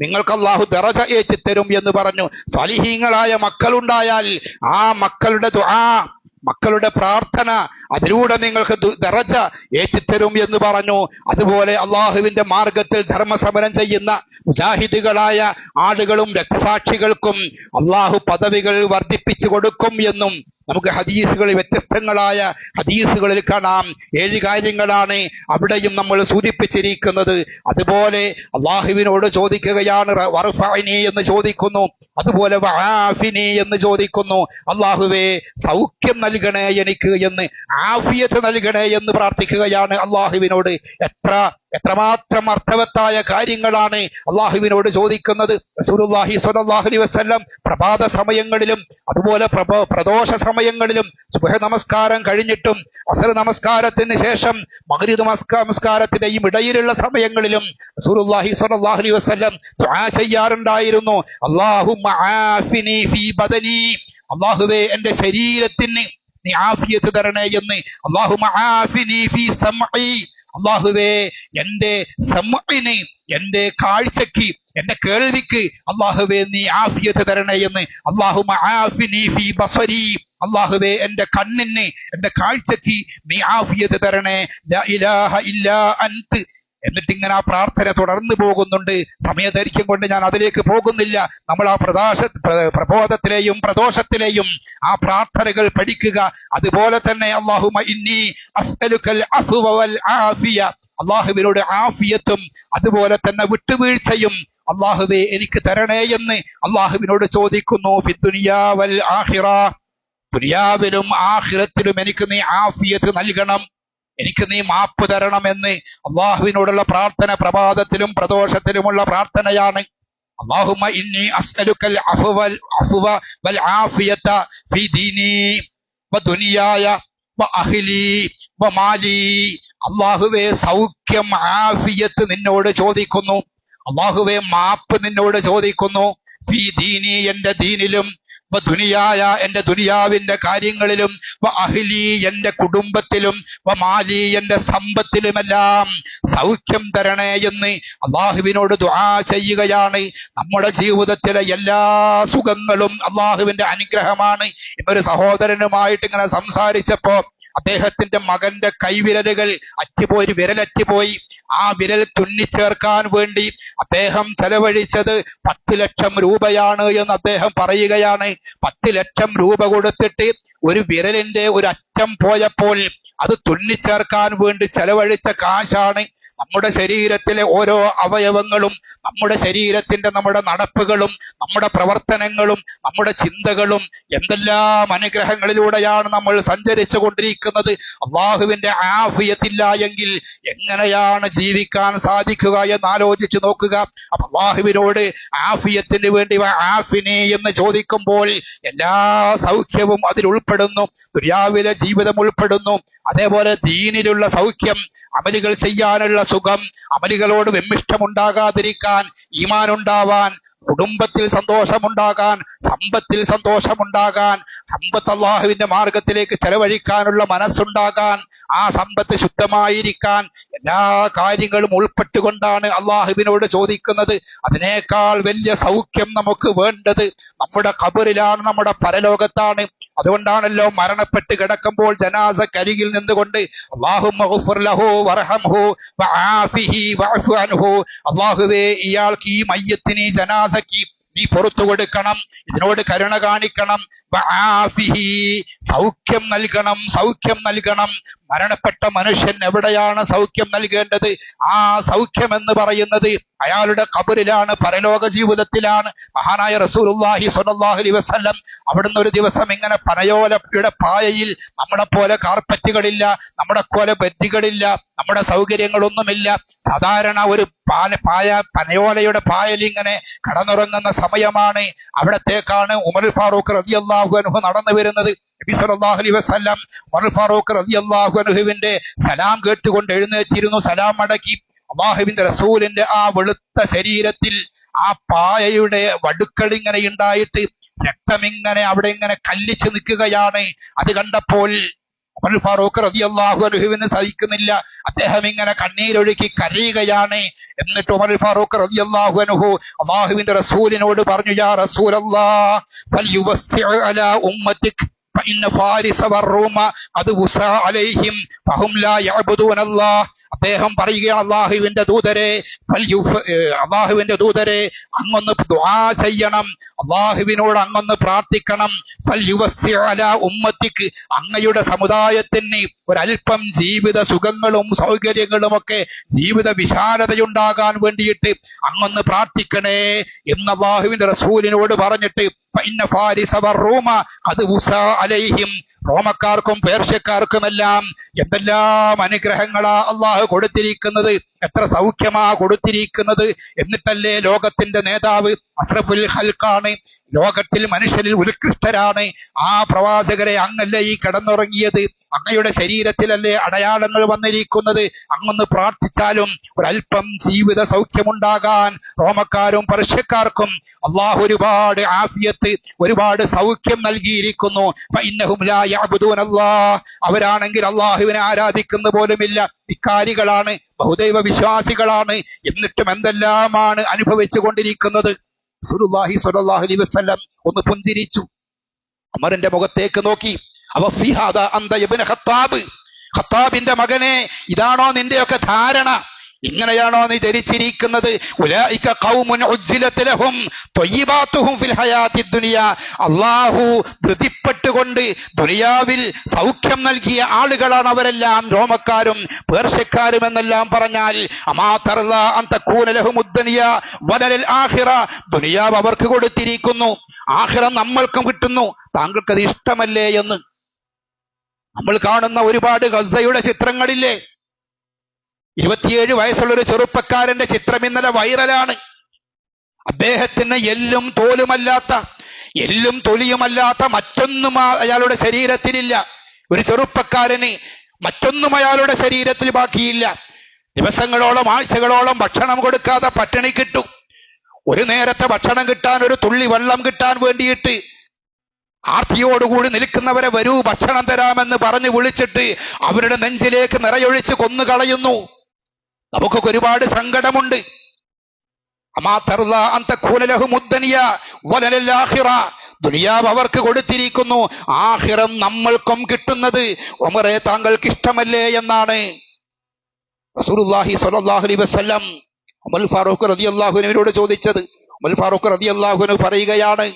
നിങ്ങൾക്ക് അള്ളാഹു ദറജ ഏറ്റിത്തരും എന്ന് പറഞ്ഞു. സ്വാലിഹീങ്ങളായ മക്കളുണ്ടായാൽ ആ മക്കളുടെ ദുആ, മക്കളുടെ പ്രാർത്ഥന, അതിലൂടെ നിങ്ങൾക്ക് ദറജ ഏറ്റിത്തരും എന്ന് പറഞ്ഞു. അതുപോലെ അള്ളാഹുവിന്റെ മാർഗത്തിൽ ധർമ്മസമരം ചെയ്യുന്ന മുജാഹിദുകളായ ആളുകളും രക്തസാക്ഷികൾക്കും അള്ളാഹു പദവികൾ വർദ്ധിപ്പിച്ചു കൊടുക്കും എന്നും നമുക്ക് ഹദീസുകളിൽ വ്യത്യസ്തങ്ങളായ ഹദീസുകളിൽ കാണാം. 7 കാര്യങ്ങളാണ് അവിടെയും നമ്മൾ സൂചിപ്പിച്ചിരിക്കുന്നത്. അതുപോലെ അള്ളാഹുവിനോട് ചോദിക്കുകയാണ്, വർഫഅനി എന്ന് ചോദിക്കുന്നു, അതുപോലെ വആഫിനി എന്ന് ചോദിക്കുന്നു. അള്ളാഹുവേ സൗഖ്യം നൽകണേ എനിക്ക് എന്ന്, ആഫിയത്ത് നൽകണേ എന്ന് പ്രാർത്ഥിക്കുകയാണ് അള്ളാഹുവിനോട്. എത്രമാത്രം അർത്ഥവത്തായ കാര്യങ്ങളാണ് അള്ളാഹുവിനോട് ചോദിക്കുന്നത്. റസൂലുള്ളാഹി സ്വല്ലല്ലാഹു അലൈഹി വസല്ലം പ്രഭാത സമയങ്ങളിലും അതുപോലെ പ്രദോഷ സമയങ്ങളിലും, സുബ്ഹ് നമസ്കാരം കഴിഞ്ഞിട്ടും അസ്ർ നമസ്കാരത്തിന് ശേഷം മഗ്രിബ് നമസ്കാരത്തിന്റെയും ഇടയിലുള്ള സമയങ്ങളിലും റസൂലുള്ളാഹി സ്വല്ലല്ലാഹു അലൈഹി വസല്ലം ദുആ ചെയ്യാറുണ്ടായിരുന്നു. അല്ലാഹുമ്മ ആഫിനി ഫീ ബദനി, അല്ലാഹുവേ എൻ്റെ ശരീരത്തിന് നീ ആഫിയത്ത് തരണേ എന്ന്. അല്ലാഹുമ്മ ആഫിനി ഫീ സമഇ, അള്ളാഹുവേ എൻ്റെ സമഇന്, എൻ്റെ കാഴ്ചക്ക്, എൻ്റെ കേൾവിക്ക് അള്ളാഹുവേ നീ ആഫിയത്ത് തരണേ എന്ന്. അല്ലാഹുമ്മ ആഫിനി ഫീ ബസരി, അള്ളാഹുവേ എൻ്റെ കണ്ണിന്, എൻ്റെ കാഴ്ചക്ക് നീ ആഫിയത്ത് തരണേ. ലാ ഇലാഹ ഇല്ലാ അൻത്. എന്നിട്ടിങ്ങനെ ആ പ്രാർത്ഥന തുടർന്നു പോകുന്നുണ്ട്. സമയദൈർഘ്യം കൊണ്ട് ഞാൻ അതിലേക്ക് പോകുന്നില്ല. നമ്മൾ ആ പ്രബോധത്തിലെയും പ്രദോഷത്തിലെയും ആ പ്രാർത്ഥനകൾ പഠിക്കുക. അതുപോലെ തന്നെ അല്ലാഹുമ്മ ഇന്നി അസ്അലുക്കൽ അഫ്വ വൽ ആഫിയ, അള്ളാഹുവിനോട് ആഫിയത്തും അതുപോലെ തന്നെ വിട്ടുവീഴ്ചയും അള്ളാഹുവേ എനിക്ക് തരണേ എന്ന് അള്ളാഹുവിനോട് ചോദിക്കുന്നു. ഫിദ്ദുനിയാ വൽ ആഖിറ, ദുനിയാവിലും ആഖിറത്തിലും എനിക്ക് നീ ആഫിയത്ത് നൽകണം, എനിക്ക് നീ മാപ്പ് തരണമെന്ന് അള്ളാഹുവിനോടുള്ള പ്രാർത്ഥന പ്രഭാതത്തിലും പ്രദോഷത്തിലുമുള്ള പ്രാർത്ഥനയാണ്. അല്ലാഹുമ്മ ഇന്നി അസ്അലുക്കൽ അഫ്വ വൽ ആഫിയത ഫീ ദീനി വ ദുനിയായ വ അഹ്ലി വ മാലി. അള്ളാഹുവേ സൗഖ്യം, ആഫിയത്ത് നിന്നോട് ചോദിക്കുന്നു. അള്ളാഹുവേ മാപ്പ് നിന്നോട് ചോദിക്കുന്നു. ഫീ ദീനി, എൻ്റെ ദീനിലും, വ ദുനിയായ, എൻ്റെ ദുനിയാവിന്റെ കാര്യങ്ങളിലും, വ അഹ്ലി, എൻ്റെ കുടുംബത്തിലും, വ മാലി, എൻ്റെ സമ്പത്തിലുമെല്ലാം സൗഖ്യം തരണേ എന്ന് അള്ളാഹുവിനോട് ദുആ ചെയ്യുകയാണ്. നമ്മുടെ ജീവിതത്തിലെ എല്ലാ സുഖങ്ങളും അള്ളാഹുവിന്റെ അനുഗ്രഹമാണ്. ഇന്നൊരു സഹോദരനുമായിട്ട് ഇങ്ങനെ സംസാരിച്ചപ്പോ അദ്ദേഹത്തിന്റെ മകന്റെ കൈവിരലുകൾ അറ്റുപോയി, ഒരു വിരലറ്റുപോയി. ആ വിരൽ തുന്നിച്ചേർക്കാൻ വേണ്ടി അദ്ദേഹം ചെലവഴിച്ചത് 10 ലക്ഷം രൂപയാണ് എന്ന് അദ്ദേഹം പറയുകയാണ്. 10 ലക്ഷം രൂപ കൊടുത്തിട്ട് ഒരു വിരലിന്റെ ഒരു അറ്റം പോയപ്പോൾ അത് തുന്നിച്ചേർക്കാൻ വേണ്ടി ചെലവഴിച്ച കാശാണ്. നമ്മുടെ ശരീരത്തിലെ ഓരോ അവയവങ്ങളും, നമ്മുടെ ശരീരത്തിന്റെ, നമ്മുടെ നടപ്പുകളും, നമ്മുടെ പ്രവർത്തനങ്ങളും, നമ്മുടെ ചിന്തകളും എന്തെല്ലാം അനുഗ്രഹങ്ങളിലൂടെയാണ് നമ്മൾ സഞ്ചരിച്ചു കൊണ്ടിരിക്കുന്നത്. അള്ളാഹുവിന്റെ ആഫിയത്തില്ല എങ്കിൽ എങ്ങനെയാണ് ജീവിക്കാൻ സാധിക്കുക എന്ന് ആലോചിച്ചു നോക്കുക. അപ്പൊ അള്ളാഹുവിനോട് ആഫിയത്തിന് വേണ്ടി ആഫിനി എന്ന് ചോദിക്കുമ്പോൾ എല്ലാ സൗഖ്യവും അതിൽ ഉൾപ്പെടുന്നു. ദുനിയാവിലെ ജീവിതം ഉൾപ്പെടുന്നു. അതേപോലെ ദീനിലുള്ള സൗഖ്യം, അമലുകൾ ചെയ്യാനുള്ള സുഖം, അമലുകളോട് വെമ്മിഷ്ടമുണ്ടാകാതിരിക്കാൻ, ഈമാൻ ഉണ്ടാവാൻ, കുടുംബത്തിൽ സന്തോഷമുണ്ടാകാൻ, സമ്പത്തിൽ സന്തോഷമുണ്ടാകാൻ, സമ്പത്ത് അള്ളാഹുവിന്റെ മാർഗത്തിലേക്ക് ചെലവഴിക്കാനുള്ള മനസ്സുണ്ടാകാൻ, ആ സമ്പത്ത് ശുദ്ധമായിരിക്കാൻ, എല്ലാ കാര്യങ്ങളും ഉൾപ്പെട്ടുകൊണ്ടാണ് അള്ളാഹുവിനോട് ചോദിക്കുന്നത്. അതിനേക്കാൾ വലിയ സൗഖ്യം നമുക്ക് വേണ്ടത് നമ്മുടെ ഖബറിലാണ്, നമ്മുടെ പരലോകത്താണ്. അതുകൊണ്ടാണല്ലോ മരണപ്പെട്ട് കിടക്കുമ്പോൾ ജനാസക്കരികിൽ നിന്നുകൊണ്ട് അല്ലാഹുമ്മ ഗഫിർ ലഹു വർഹംഹു വആഫിഹി വഅഫു അൻഹു, അല്ലാഹുവേ ഇയാൾക്ക്, ഈ മയ്യത്തിന്, ഈ ജനാസയ്ക്ക് നീ പുറത്തു കൊടുക്കണം, ഇതിനോട് കരുണ കാണിക്കണം. വആഫിഹി, സൗഖ്യം നൽകണം, സൗഖ്യം നൽകണം. മരണപ്പെട്ട മനുഷ്യൻ എവിടെയാണ് സൗഖ്യം നൽകേണ്ടത്? ആ സൗഖ്യം എന്ന് പറയുന്നത് അയാളുടെ ഖബറിലാണ്, പരലോക ജീവിതത്തിലാണ്. മഹാനായ റസൂലുള്ളാഹി സ്വല്ലല്ലാഹു അലൈഹി വസല്ലം അവിടുന്ന് ഒരു ദിവസം ഇങ്ങനെ പനയോലയുടെ പായയിൽ, നമ്മളെ പോലെ കാർപ്പറ്റുകളില്ല, നമ്മളെ പോലെ ബെഡുകളില്ല, നമ്മുടെ സൗകര്യങ്ങളൊന്നുമില്ല, സാധാരണ ഒരു പനയോലയുടെ പായൽ ഇങ്ങനെ കടന്നുറങ്ങുന്ന സമയമാണ്. അവിടത്തേക്കാണ് ഉമർ ഫാറൂഖ് റളിയല്ലാഹു അൻഹു നടന്നു വരുന്നത്. നബി സല്ലല്ലാഹു അലൈഹി വസല്ലം ഉമർ ഫാറൂഖ് റളിയല്ലാഹു അൻഹുവിന്റെ സലാം കേട്ടുകൊണ്ട് എഴുന്നേറ്റിരുന്നു. സലാം മടക്കി അല്ലാഹുവിന്റെ റസൂലിന്റെ ആ വെളുത്ത ശരീരത്തിൽ ആ പായയുടെ വടുക്കൾ ഇങ്ങനെ ഉണ്ടായിട്ട് രക്തമിങ്ങനെ അവിടെ ഇങ്ങനെ കല്ലിച്ച് നിൽക്കുകയാണ്. അത് കണ്ടപ്പോൾ ഉമർ ഫാറൂഖ് റളിയല്ലാഹു അൻഹുവിന് സഹിക്കുന്നില്ല. അദ്ദേഹം ഇങ്ങനെ കണ്ണീരൊഴുക്കി കരയുകയാണ്. എന്നിട്ട് ഉമർ ഫാറൂഖ് റളിയല്ലാഹു അൻഹു അല്ലാഹുവിന്റെ റസൂലിനോട് പറഞ്ഞു, യാ റസൂലല്ലാഹ് ഫൽയുവസ്സി അലാ ഉമ്മത്തിക് فإن فارس والروم قد وسع عليهم فهم لا يعبدون الله. അദ്ദേഹം പറയുകയാണ്, അള്ളാഹുവിന്റെ ദൂതരെ അങ്ങൊന്ന് ദുആ ചെയ്യണം, അള്ളാഹുവിനോട് അങ്ങൊന്ന് പ്രാർത്ഥിക്കണം. ഫൽയുവസ്സി അലാ ഉമ്മത്തിക്, അങ്ങയുടെ സമുദായത്തിന് ഒരല്പം ജീവിത സുഖങ്ങളും സൗകര്യങ്ങളും ഒക്കെ ജീവിത വിശാലതയുണ്ടാകാൻ വേണ്ടിയിട്ട് അങ്ങൊന്ന് പ്രാർത്ഥിക്കണേ എന്ന് അള്ളാഹുവിന്റെ റസൂലിനോട് പറഞ്ഞിട്ട് ഫഇന്ന ഫാരിസ വറൂമ ഖദ് വസഅ അലൈഹിം, റോമക്കാർക്കും പേർഷ്യക്കാർക്കുമെല്ലാം എന്തെല്ലാം അനുഗ്രഹങ്ങളാ അള്ളാഹു കൊടുത്തിരിക്കുന്നത്, എത്ര സൗഖ്യമാ കൊടുത്തിരിക്കുന്നത്. എന്നിട്ടല്ലേ ലോകത്തിന്റെ നേതാവ് അസ്റഫുൽ ഖൽഖാണ്, ലോകത്തിൽ മനുഷ്യരിൽ ഉത്കൃഷ്ടരാണ്, ആ പ്രവാചകരെ അങ്ങല്ലേ ഈ കിടന്നുറങ്ങിയത്, അങ്ങയുടെ ശരീരത്തിലല്ലേ അടയാളങ്ങൾ വന്നിരിക്കുന്നത്, അങ്ങൊന്ന് പ്രാർത്ഥിച്ചാലും ഒരല്പം ജീവിത സൗഖ്യമുണ്ടാകാൻ റോമക്കാരും പർഷ്യക്കാർക്കും അള്ളാഹു ഒരുപാട് ആഫിയത്ത്, ഒരുപാട് സൗഖ്യം നൽകിയിരിക്കുന്നു. ഫഇന്നഹും ലാ യഅ്ബുദൂന അല്ലാഹ്, അവരാണെങ്കിൽ അള്ളാഹുവിനെ ആരാധിക്കുന്ന പോലുമില്ല, ധിക്കാരികളാണ്, ബഹുദൈവ വിശ്വാസികളാണ്. എന്നിട്ടും എന്തെല്ലാമാണ് അനുഭവിച്ചു കൊണ്ടിരിക്കുന്നത്. റസൂലുള്ളാഹി സ്വല്ലല്ലാഹു അലൈഹി വസല്ലം ഒന്ന് പുഞ്ചിരിച്ചു, ഉമറിന്റെ മുഖത്തേക്ക് നോക്കി. ഖത്താബിന്റെ മകനെ, ഇതാണോ നിന്റെയൊക്കെ ധാരണ? ഇങ്ങനെയാണോ നീ ധരിച്ചിരിക്കുന്നത്? ഉലൈക ഖൗമുൻ ഉജ്ജിലത് ലഹും ത്വയ്യിബാതുഹും ഫിൽ ഹയാത്തിദ് ദുനിയ, അല്ലാഹു ധൃതിപ്പെട്ടുകൊണ്ട് ദുനിയാവിൽ സൗഖ്യം നൽകിയ ആളുകളാണ് അവരെല്ലാം, റോമക്കാരും പേർഷ്യക്കാരും എന്നെല്ലാം പറഞ്ഞാൽ അമാ തർള അൻ തകൂന ലഹുമുദ് ദുനിയ വലൽ ആഖിറ, ദുനിയാവ് അവർക്ക് കൊടുത്തിരിക്കുന്നു, ആഖിറം നമ്മൾക്കും കിട്ടുന്നു, താങ്കൾക്കത് ഇഷ്ടമല്ലേ എന്ന്. നമ്മൾ കാണുന്ന ഒരുപാട് ഗസയുടെ ചിത്രങ്ങളില്ലേ, 27 വയസ്സുള്ളൊരു ചെറുപ്പക്കാരന്റെ ചിത്രം ഇന്നലെ വൈറലാണ്. അദ്ദേഹത്തിന് എല്ലും തൊലിയുമല്ലാത്ത മറ്റൊന്നും അയാളുടെ ശരീരത്തിലില്ല. ഒരു ചെറുപ്പക്കാരന് മറ്റൊന്നും അയാളുടെ ശരീരത്തിൽ ബാക്കിയില്ല. ദിവസങ്ങളോളം ആഴ്ചകളോളം ഭക്ഷണം കൊടുക്കാതെ പട്ടിണി കിട്ടും. ഒരു നേരത്തെ ഭക്ഷണം കിട്ടാൻ, ഒരു തുള്ളി വെള്ളം കിട്ടാൻ വേണ്ടിയിട്ട് ആർത്തിയോടുകൂടി നിൽക്കുന്നവരെ വരൂ ഭക്ഷണം തരാമെന്ന് പറഞ്ഞ് വിളിച്ചിട്ട് അവരുടെ നെഞ്ചിലേക്ക് നിറയൊഴിച്ച് കൊന്നുകളയുന്നു. നമുക്കൊക്കെ ഒരുപാട് സങ്കടമുണ്ട്. ദുനിയാവ് അവർക്ക് കൊടുത്തിരിക്കുന്നു, ആഖിറം നമ്മൾക്കും കിട്ടുന്നത് ഉമറേ താങ്കൾക്ക് ഇഷ്ടമല്ലേ എന്നാണ് റസൂലുള്ളാഹി സ്വല്ലല്ലാഹു അലൈഹി വസല്ലം ഉമർ ഫാറൂഖ് റളിയല്ലാഹു അൻഹുവിനോട് ചോദിച്ചത്. ഉമർ ഫാറൂഖ് റളിയല്ലാഹു അൻഹു പറയുകയാണ്,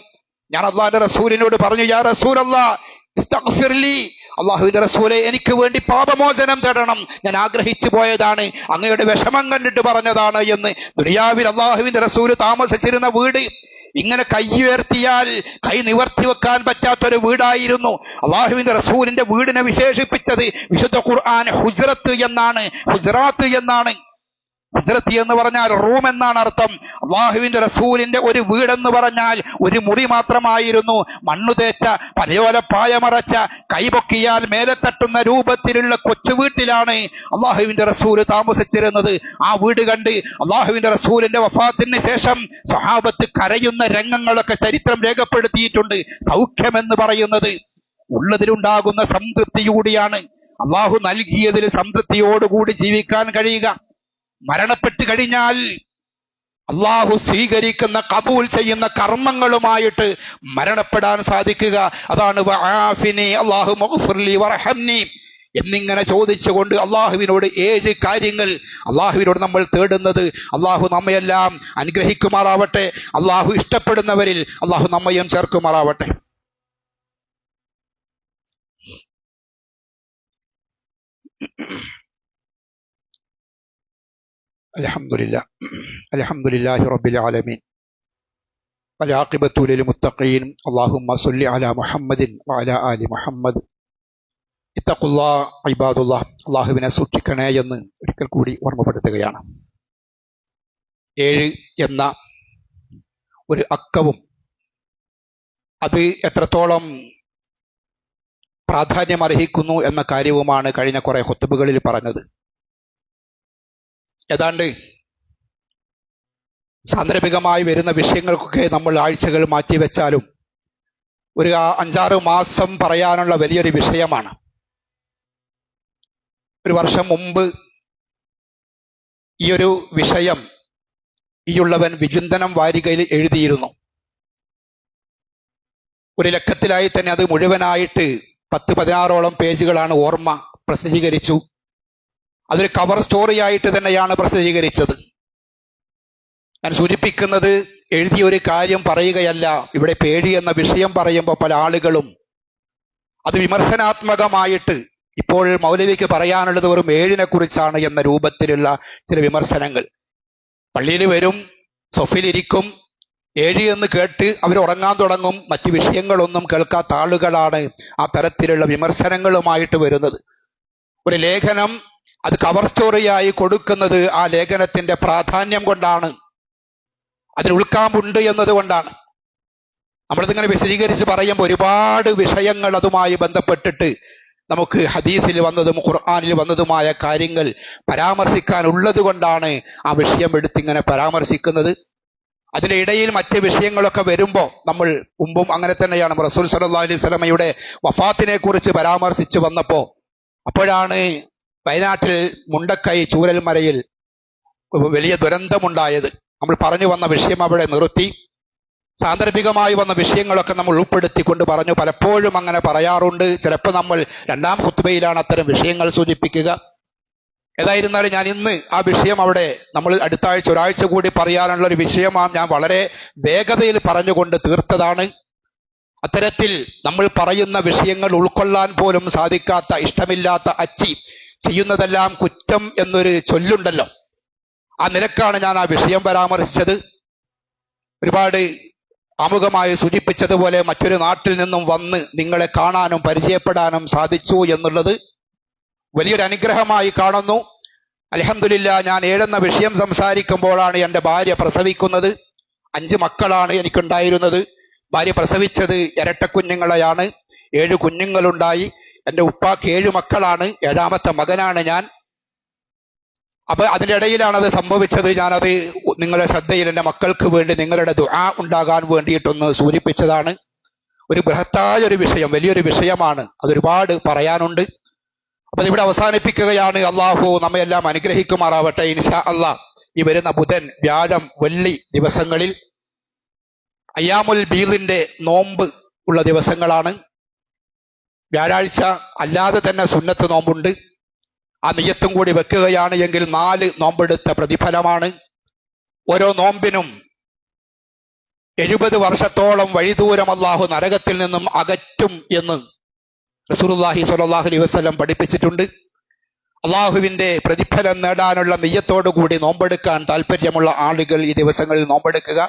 ഞാൻ അല്ലാഹുവിന്റെ റസൂലിനോട് പറഞ്ഞു, യാ റസൂലല്ലാഹ് ഇസ്തഗ്ഫിർ ലി, അല്ലാഹുവിന്റെ റസൂലെ എനിക്ക് വേണ്ടി പാപമോചനം തേടണം, ഞാൻ ആഗ്രഹിച്ചു പോയതാണ്, അങ്ങയുടെ വിഷമം കണ്ടിട്ട് പറഞ്ഞതാണ് എന്ന്. ദുനിയാവിൽ അല്ലാഹുവിന്റെ റസൂല് താമസിച്ചിരുന്ന വീട് ഇങ്ങനെ കൈ ഉയർത്തിയാൽ കൈ നിവർത്തി വെക്കാൻ പറ്റാത്തൊരു വീടായിരുന്നു. അല്ലാഹുവിന്റെ റസൂലിന്റെ വീടിനെ വിശേഷിപ്പിച്ചത് വിശുദ്ധ ഖുർആൻ ഹുജ്റത്ത് എന്നാണ്, ഹുജ്റാത്ത് എന്നാണ്. ഹുജ്റത്ത് എന്ന് പറഞ്ഞാൽ റൂം എന്നാണ് അർത്ഥം. അല്ലാഹുവിന്റെ റസൂലിന്റെ ഒരു വീടെന്ന് പറഞ്ഞാൽ ഒരു മുറി മാത്രമായിരുന്നു. മണ്ണു തേച്ച, പനയോലപ്പായ മറച്ച, കൈപൊക്കിയാൽ മേലെ തട്ടുന്ന രൂപത്തിലുള്ള കൊച്ചു വീട്ടിലാണ് അല്ലാഹുവിന്റെ റസൂല് താമസിച്ചിരുന്നത്. ആ വീട് കണ്ട് അല്ലാഹുവിന്റെ റസൂലിന്റെ വഫാത്തിന് ശേഷം സ്വഹാബത്ത് കരയുന്ന രംഗങ്ങളൊക്കെ ചരിത്രം രേഖപ്പെടുത്തിയിട്ടുണ്ട്. സൗഖ്യം എന്ന് പറയുന്നത് ഉള്ളതിലുണ്ടാകുന്ന സംതൃപ്തിയോടെയാണ്. അല്ലാഹു നൽകിയതിൽ സംതൃപ്തിയോടുകൂടി ജീവിക്കാൻ കഴിയുക. മരണപ്പെട്ട് കഴിഞ്ഞാൽ അള്ളാഹു സ്വീകരിക്കുന്ന, കബൂൽ ചെയ്യുന്ന കർമ്മങ്ങളുമായിട്ട് മരണപ്പെടാൻ സാധിക്കുക. അതാണ് വആഫിനി അല്ലാഹു മഗ്ഫിർലി വർഹംനി എന്നിങ്ങനെ ചോദിച്ചുകൊണ്ട് അള്ളാഹുവിനോട് 7 കാര്യങ്ങൾ അള്ളാഹുവിനോട് നമ്മൾ തേടുന്നത്. അള്ളാഹു നമ്മയെല്ലാം അനുഗ്രഹിക്കുമാറാവട്ടെ. അള്ളാഹു ഇഷ്ടപ്പെടുന്നവരിൽ അള്ളാഹു നമ്മയും ചേർക്കുമാറാവട്ടെ. അൽഹംദുലില്ലാഹി റബ്ബിൽ ആലമീൻ വൽആഖിബത്തു ലിൽ മുത്തഖീൻ അല്ലാഹുമ്മ സ്വല്ലി അലാ മുഹമ്മദിൻ വഅലാ ആലി മുഹമ്മദ് ഇത്തഖുല്ലാഹ് ഇബാദുല്ലാഹ്. അല്ലാഹുവിനെ സൂക്ഷിക്കണേ എന്ന് ഒരിക്കൽ കൂടി ഓർമ്മപ്പെടുത്തുകയാണ്. 7 എന്ന ഒരു അക്കവും അത് എത്രത്തോളം പ്രാധാന്യം അർഹിക്കുന്നു എന്ന കാര്യവുമാണ് കഴിഞ്ഞ കുറെ ഖുത്ബകളിൽ പറഞ്ഞത്. ഏതാണ്ട് സാന്ദർഭികമായി വരുന്ന വിഷയങ്ങൾക്കൊക്കെ നമ്മൾ ആഴ്ചകൾ മാറ്റിവെച്ചാലും ഒരു 5-6 മാസം പറയാനുള്ള വലിയൊരു വിഷയമാണ്. ഒരു വർഷം മുമ്പ് ഈ ഒരു വിഷയം ഈയുള്ളവൻ വിചിന്തനം വാരികയിൽ എഴുതിയിരുന്നു. ഒരു ലക്കത്തിലായി തന്നെ അത് മുഴുവനായിട്ട് 10-16ഓളം പേജുകളാണ് ഓർമ്മ പ്രസിദ്ധീകരിച്ചു. അതൊരു കവർ സ്റ്റോറിയായിട്ട് തന്നെയാണ് പ്രസിദ്ധീകരിച്ചത്. ഞാൻ സൂചിപ്പിക്കുന്നത് എഴുതിയ ഒരു കാര്യം പറയുകയല്ല. ഇവിടെ പേടി എന്ന വിഷയം പറയുമ്പോൾ പല ആളുകളും അത് വിമർശനാത്മകമായിട്ട് ഇപ്പോൾ മൗലവിക്ക് പറയാനുള്ളത് വെറും 7 കുറിച്ചാണ് എന്ന രൂപത്തിലുള്ള ചില വിമർശനങ്ങൾ. പള്ളിയിൽ വരും, സൊഫിലിരിക്കും, 7 എന്ന് കേട്ട് അവർ ഉറങ്ങാൻ തുടങ്ങും. മറ്റ് വിഷയങ്ങളൊന്നും കേൾക്കാത്ത ആളുകളാണ് ആ തരത്തിലുള്ള വിമർശനങ്ങളുമായിട്ട് വരുന്നത്. ഒരു ലേഖനം അത് കവർ സ്റ്റോറിയായി കൊടുക്കുന്നത് ആ ലേഖനത്തിന്റെ പ്രാധാന്യം കൊണ്ടാണ്, അതിന് ഉൾക്കാമ്പുണ്ട് എന്നതുകൊണ്ടാണ്. നമ്മളിതിങ്ങനെ വിശദീകരിച്ച് പറയുമ്പോൾ ഒരുപാട് വിഷയങ്ങൾ അതുമായി ബന്ധപ്പെട്ടിട്ട് നമുക്ക് ഹദീസിൽ വന്നതും ഖുർആനിൽ വന്നതുമായ കാര്യങ്ങൾ പരാമർശിക്കാനുള്ളത് കൊണ്ടാണ് ആ വിഷയം എടുത്തിങ്ങനെ പരാമർശിക്കുന്നത്. അതിന്റെ ഇടയിൽ മറ്റ് വിഷയങ്ങളൊക്കെ വരുമ്പോൾ നമ്മൾ മുമ്പും അങ്ങനെ തന്നെയാണ്. റസൂൽ സല്ലല്ലാഹു അലൈഹി വസല്ലമയുടെ വഫാത്തിനെ കുറിച്ച് പരാമർശിച്ച് വന്നപ്പോൾ അപ്പോഴാണ് വയനാട്ടിൽ മുണ്ടക്കൈ ചൂരൽമലയിൽ വലിയ ദുരന്തമുണ്ടായത്. നമ്മൾ പറഞ്ഞു വന്ന വിഷയം അവിടെ നിർത്തി. സാന്ദർഭികമായി വന്ന വിഷയങ്ങളൊക്കെ നമ്മൾ ഉൾപ്പെടുത്തിക്കൊണ്ട് പറഞ്ഞു. പലപ്പോഴും അങ്ങനെ പറയാറുണ്ട്. ചിലപ്പോൾ നമ്മൾ 2ാം ഖുത്ബയിലാണ് അത്തരം വിഷയങ്ങൾ സൂചിപ്പിക്കുക. ഏതായിരുന്നാലും ഞാൻ ഇന്ന് ആ വിഷയം അവിടെ നമ്മൾ അടുത്ത ആഴ്ച ഒരാഴ്ച കൂടി പറയാനുള്ള ഒരു വിഷയമാണ്. ഞാൻ വളരെ വേഗതയിൽ പറഞ്ഞുകൊണ്ട് തീർത്തതാണ്. അത്തരത്തിൽ നമ്മൾ പറയുന്ന വിഷയങ്ങൾ ഉൾക്കൊള്ളാൻ പോലും സാധിക്കാത്ത, ഇഷ്ടമില്ലാത്ത അച്ചി ചെയ്യുന്നതെല്ലാം കുറ്റം എന്നൊരു ചൊല്ലുണ്ടല്ലോ, ആ നിലക്കാണ് ഞാൻ ആ വിഷയം പരാമർശിച്ചത്. ഒരുപാട് ആമുഖമായി സൂചിപ്പിച്ചതുപോലെ മറ്റൊരു നാട്ടിൽ നിന്നും വന്ന് നിങ്ങളെ കാണാനും പരിചയപ്പെടാനും സാധിച്ചു എന്നുള്ളത് വലിയൊരു അനുഗ്രഹമായി കാണുന്നു. അൽഹംദുലില്ലാ, ഞാൻ 7 എന്ന വിഷയം സംസാരിക്കുമ്പോഴാണ് എൻ്റെ ഭാര്യ പ്രസവിക്കുന്നത്. 5 മക്കളാണ് എനിക്കുണ്ടായിരുന്നത്. ഭാര്യ പ്രസവിച്ചത് ഇരട്ടക്കുഞ്ഞുങ്ങളെയാണ്. 7 കുഞ്ഞുങ്ങളുണ്ടായി. എൻ്റെ ഉപ്പാക്ക് 7 മക്കളാണ്. 7ാമത്തെ മകനാണ് ഞാൻ. അപ്പൊ അതിൻ്റെ ഇടയിലാണ് അത് സംഭവിച്ചത്. ഞാനത് നിങ്ങളുടെ ശ്രദ്ധയിൽ എൻ്റെ മക്കൾക്ക് വേണ്ടി നിങ്ങളുടെ ദുആ ഉണ്ടാകാൻ വേണ്ടിയിട്ടൊന്ന് സൂചിപ്പിച്ചതാണ്. ഒരു ബൃഹത്തായ ഒരു വിഷയം, വലിയൊരു വിഷയമാണ്. അതൊരുപാട് പറയാനുണ്ട്. അപ്പൊ ഇവിടെ അവസാനിപ്പിക്കുകയാണ്. അള്ളാഹു നമ്മയെല്ലാം അനുഗ്രഹിക്കുമാറാവട്ടെ. ഇൻഷാ അള്ളാഹ് ഈ വരുന്ന ബുധൻ, വ്യാഴം, വെള്ളി ദിവസങ്ങളിൽ അയ്യാമുൽ ബീദിന്റെ നോമ്പ് ഉള്ള ദിവസങ്ങളാണ്. വ്യാഴാഴ്ച അല്ലാതെ തന്നെ സുന്നത്ത് നോമ്പുണ്ട്. ആ നിയ്യത്തും കൂടി വെക്കുകയാണ് എങ്കിൽ 4 നോമ്പെടുത്ത പ്രതിഫലമാണ്. ഓരോ നോമ്പിനും 70 വർഷത്തോളം വഴിദൂരം അള്ളാഹു നരകത്തിൽ നിന്നും അകറ്റും എന്ന് റസൂലുള്ളാഹി സ്വല്ലല്ലാഹു അലൈഹി വസല്ലം പഠിപ്പിച്ചിട്ടുണ്ട്. അള്ളാഹുവിന്റെ പ്രതിഫലം നേടാനുള്ള നിയ്യത്തോടു കൂടി നോമ്പെടുക്കാൻ താല്പര്യമുള്ള ആളുകൾ ഈ ദിവസങ്ങളിൽ നോമ്പെടുക്കുക.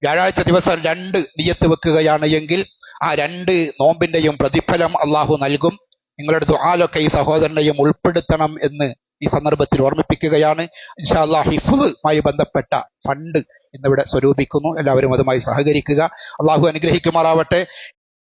വ്യാഴാഴ്ച ദിവസം 2 നിയ്യത്ത് വെക്കുകയാണ് എങ്കിൽ ആ 2 നോമ്പിന്റെയും പ്രതിഫലം അള്ളാഹു നൽകും. നിങ്ങളുടെ ദുആലൊക്കെ ഈ സഹോദരനെയും ഉൾപ്പെടുത്തണം എന്ന് ഈ സന്ദർഭത്തിൽ ഓർമ്മിപ്പിക്കുകയാണ്. ഇൻഷാ അല്ലാഹ് ഹിഫ്ളുമായി ബന്ധപ്പെട്ട ഫണ്ട് ഇന്നിവിടെ സ്വരൂപിക്കുന്നു. എല്ലാവരും അതുമായി സഹകരിക്കുക. അള്ളാഹു അനുഗ്രഹിക്കുമാറാവട്ടെ.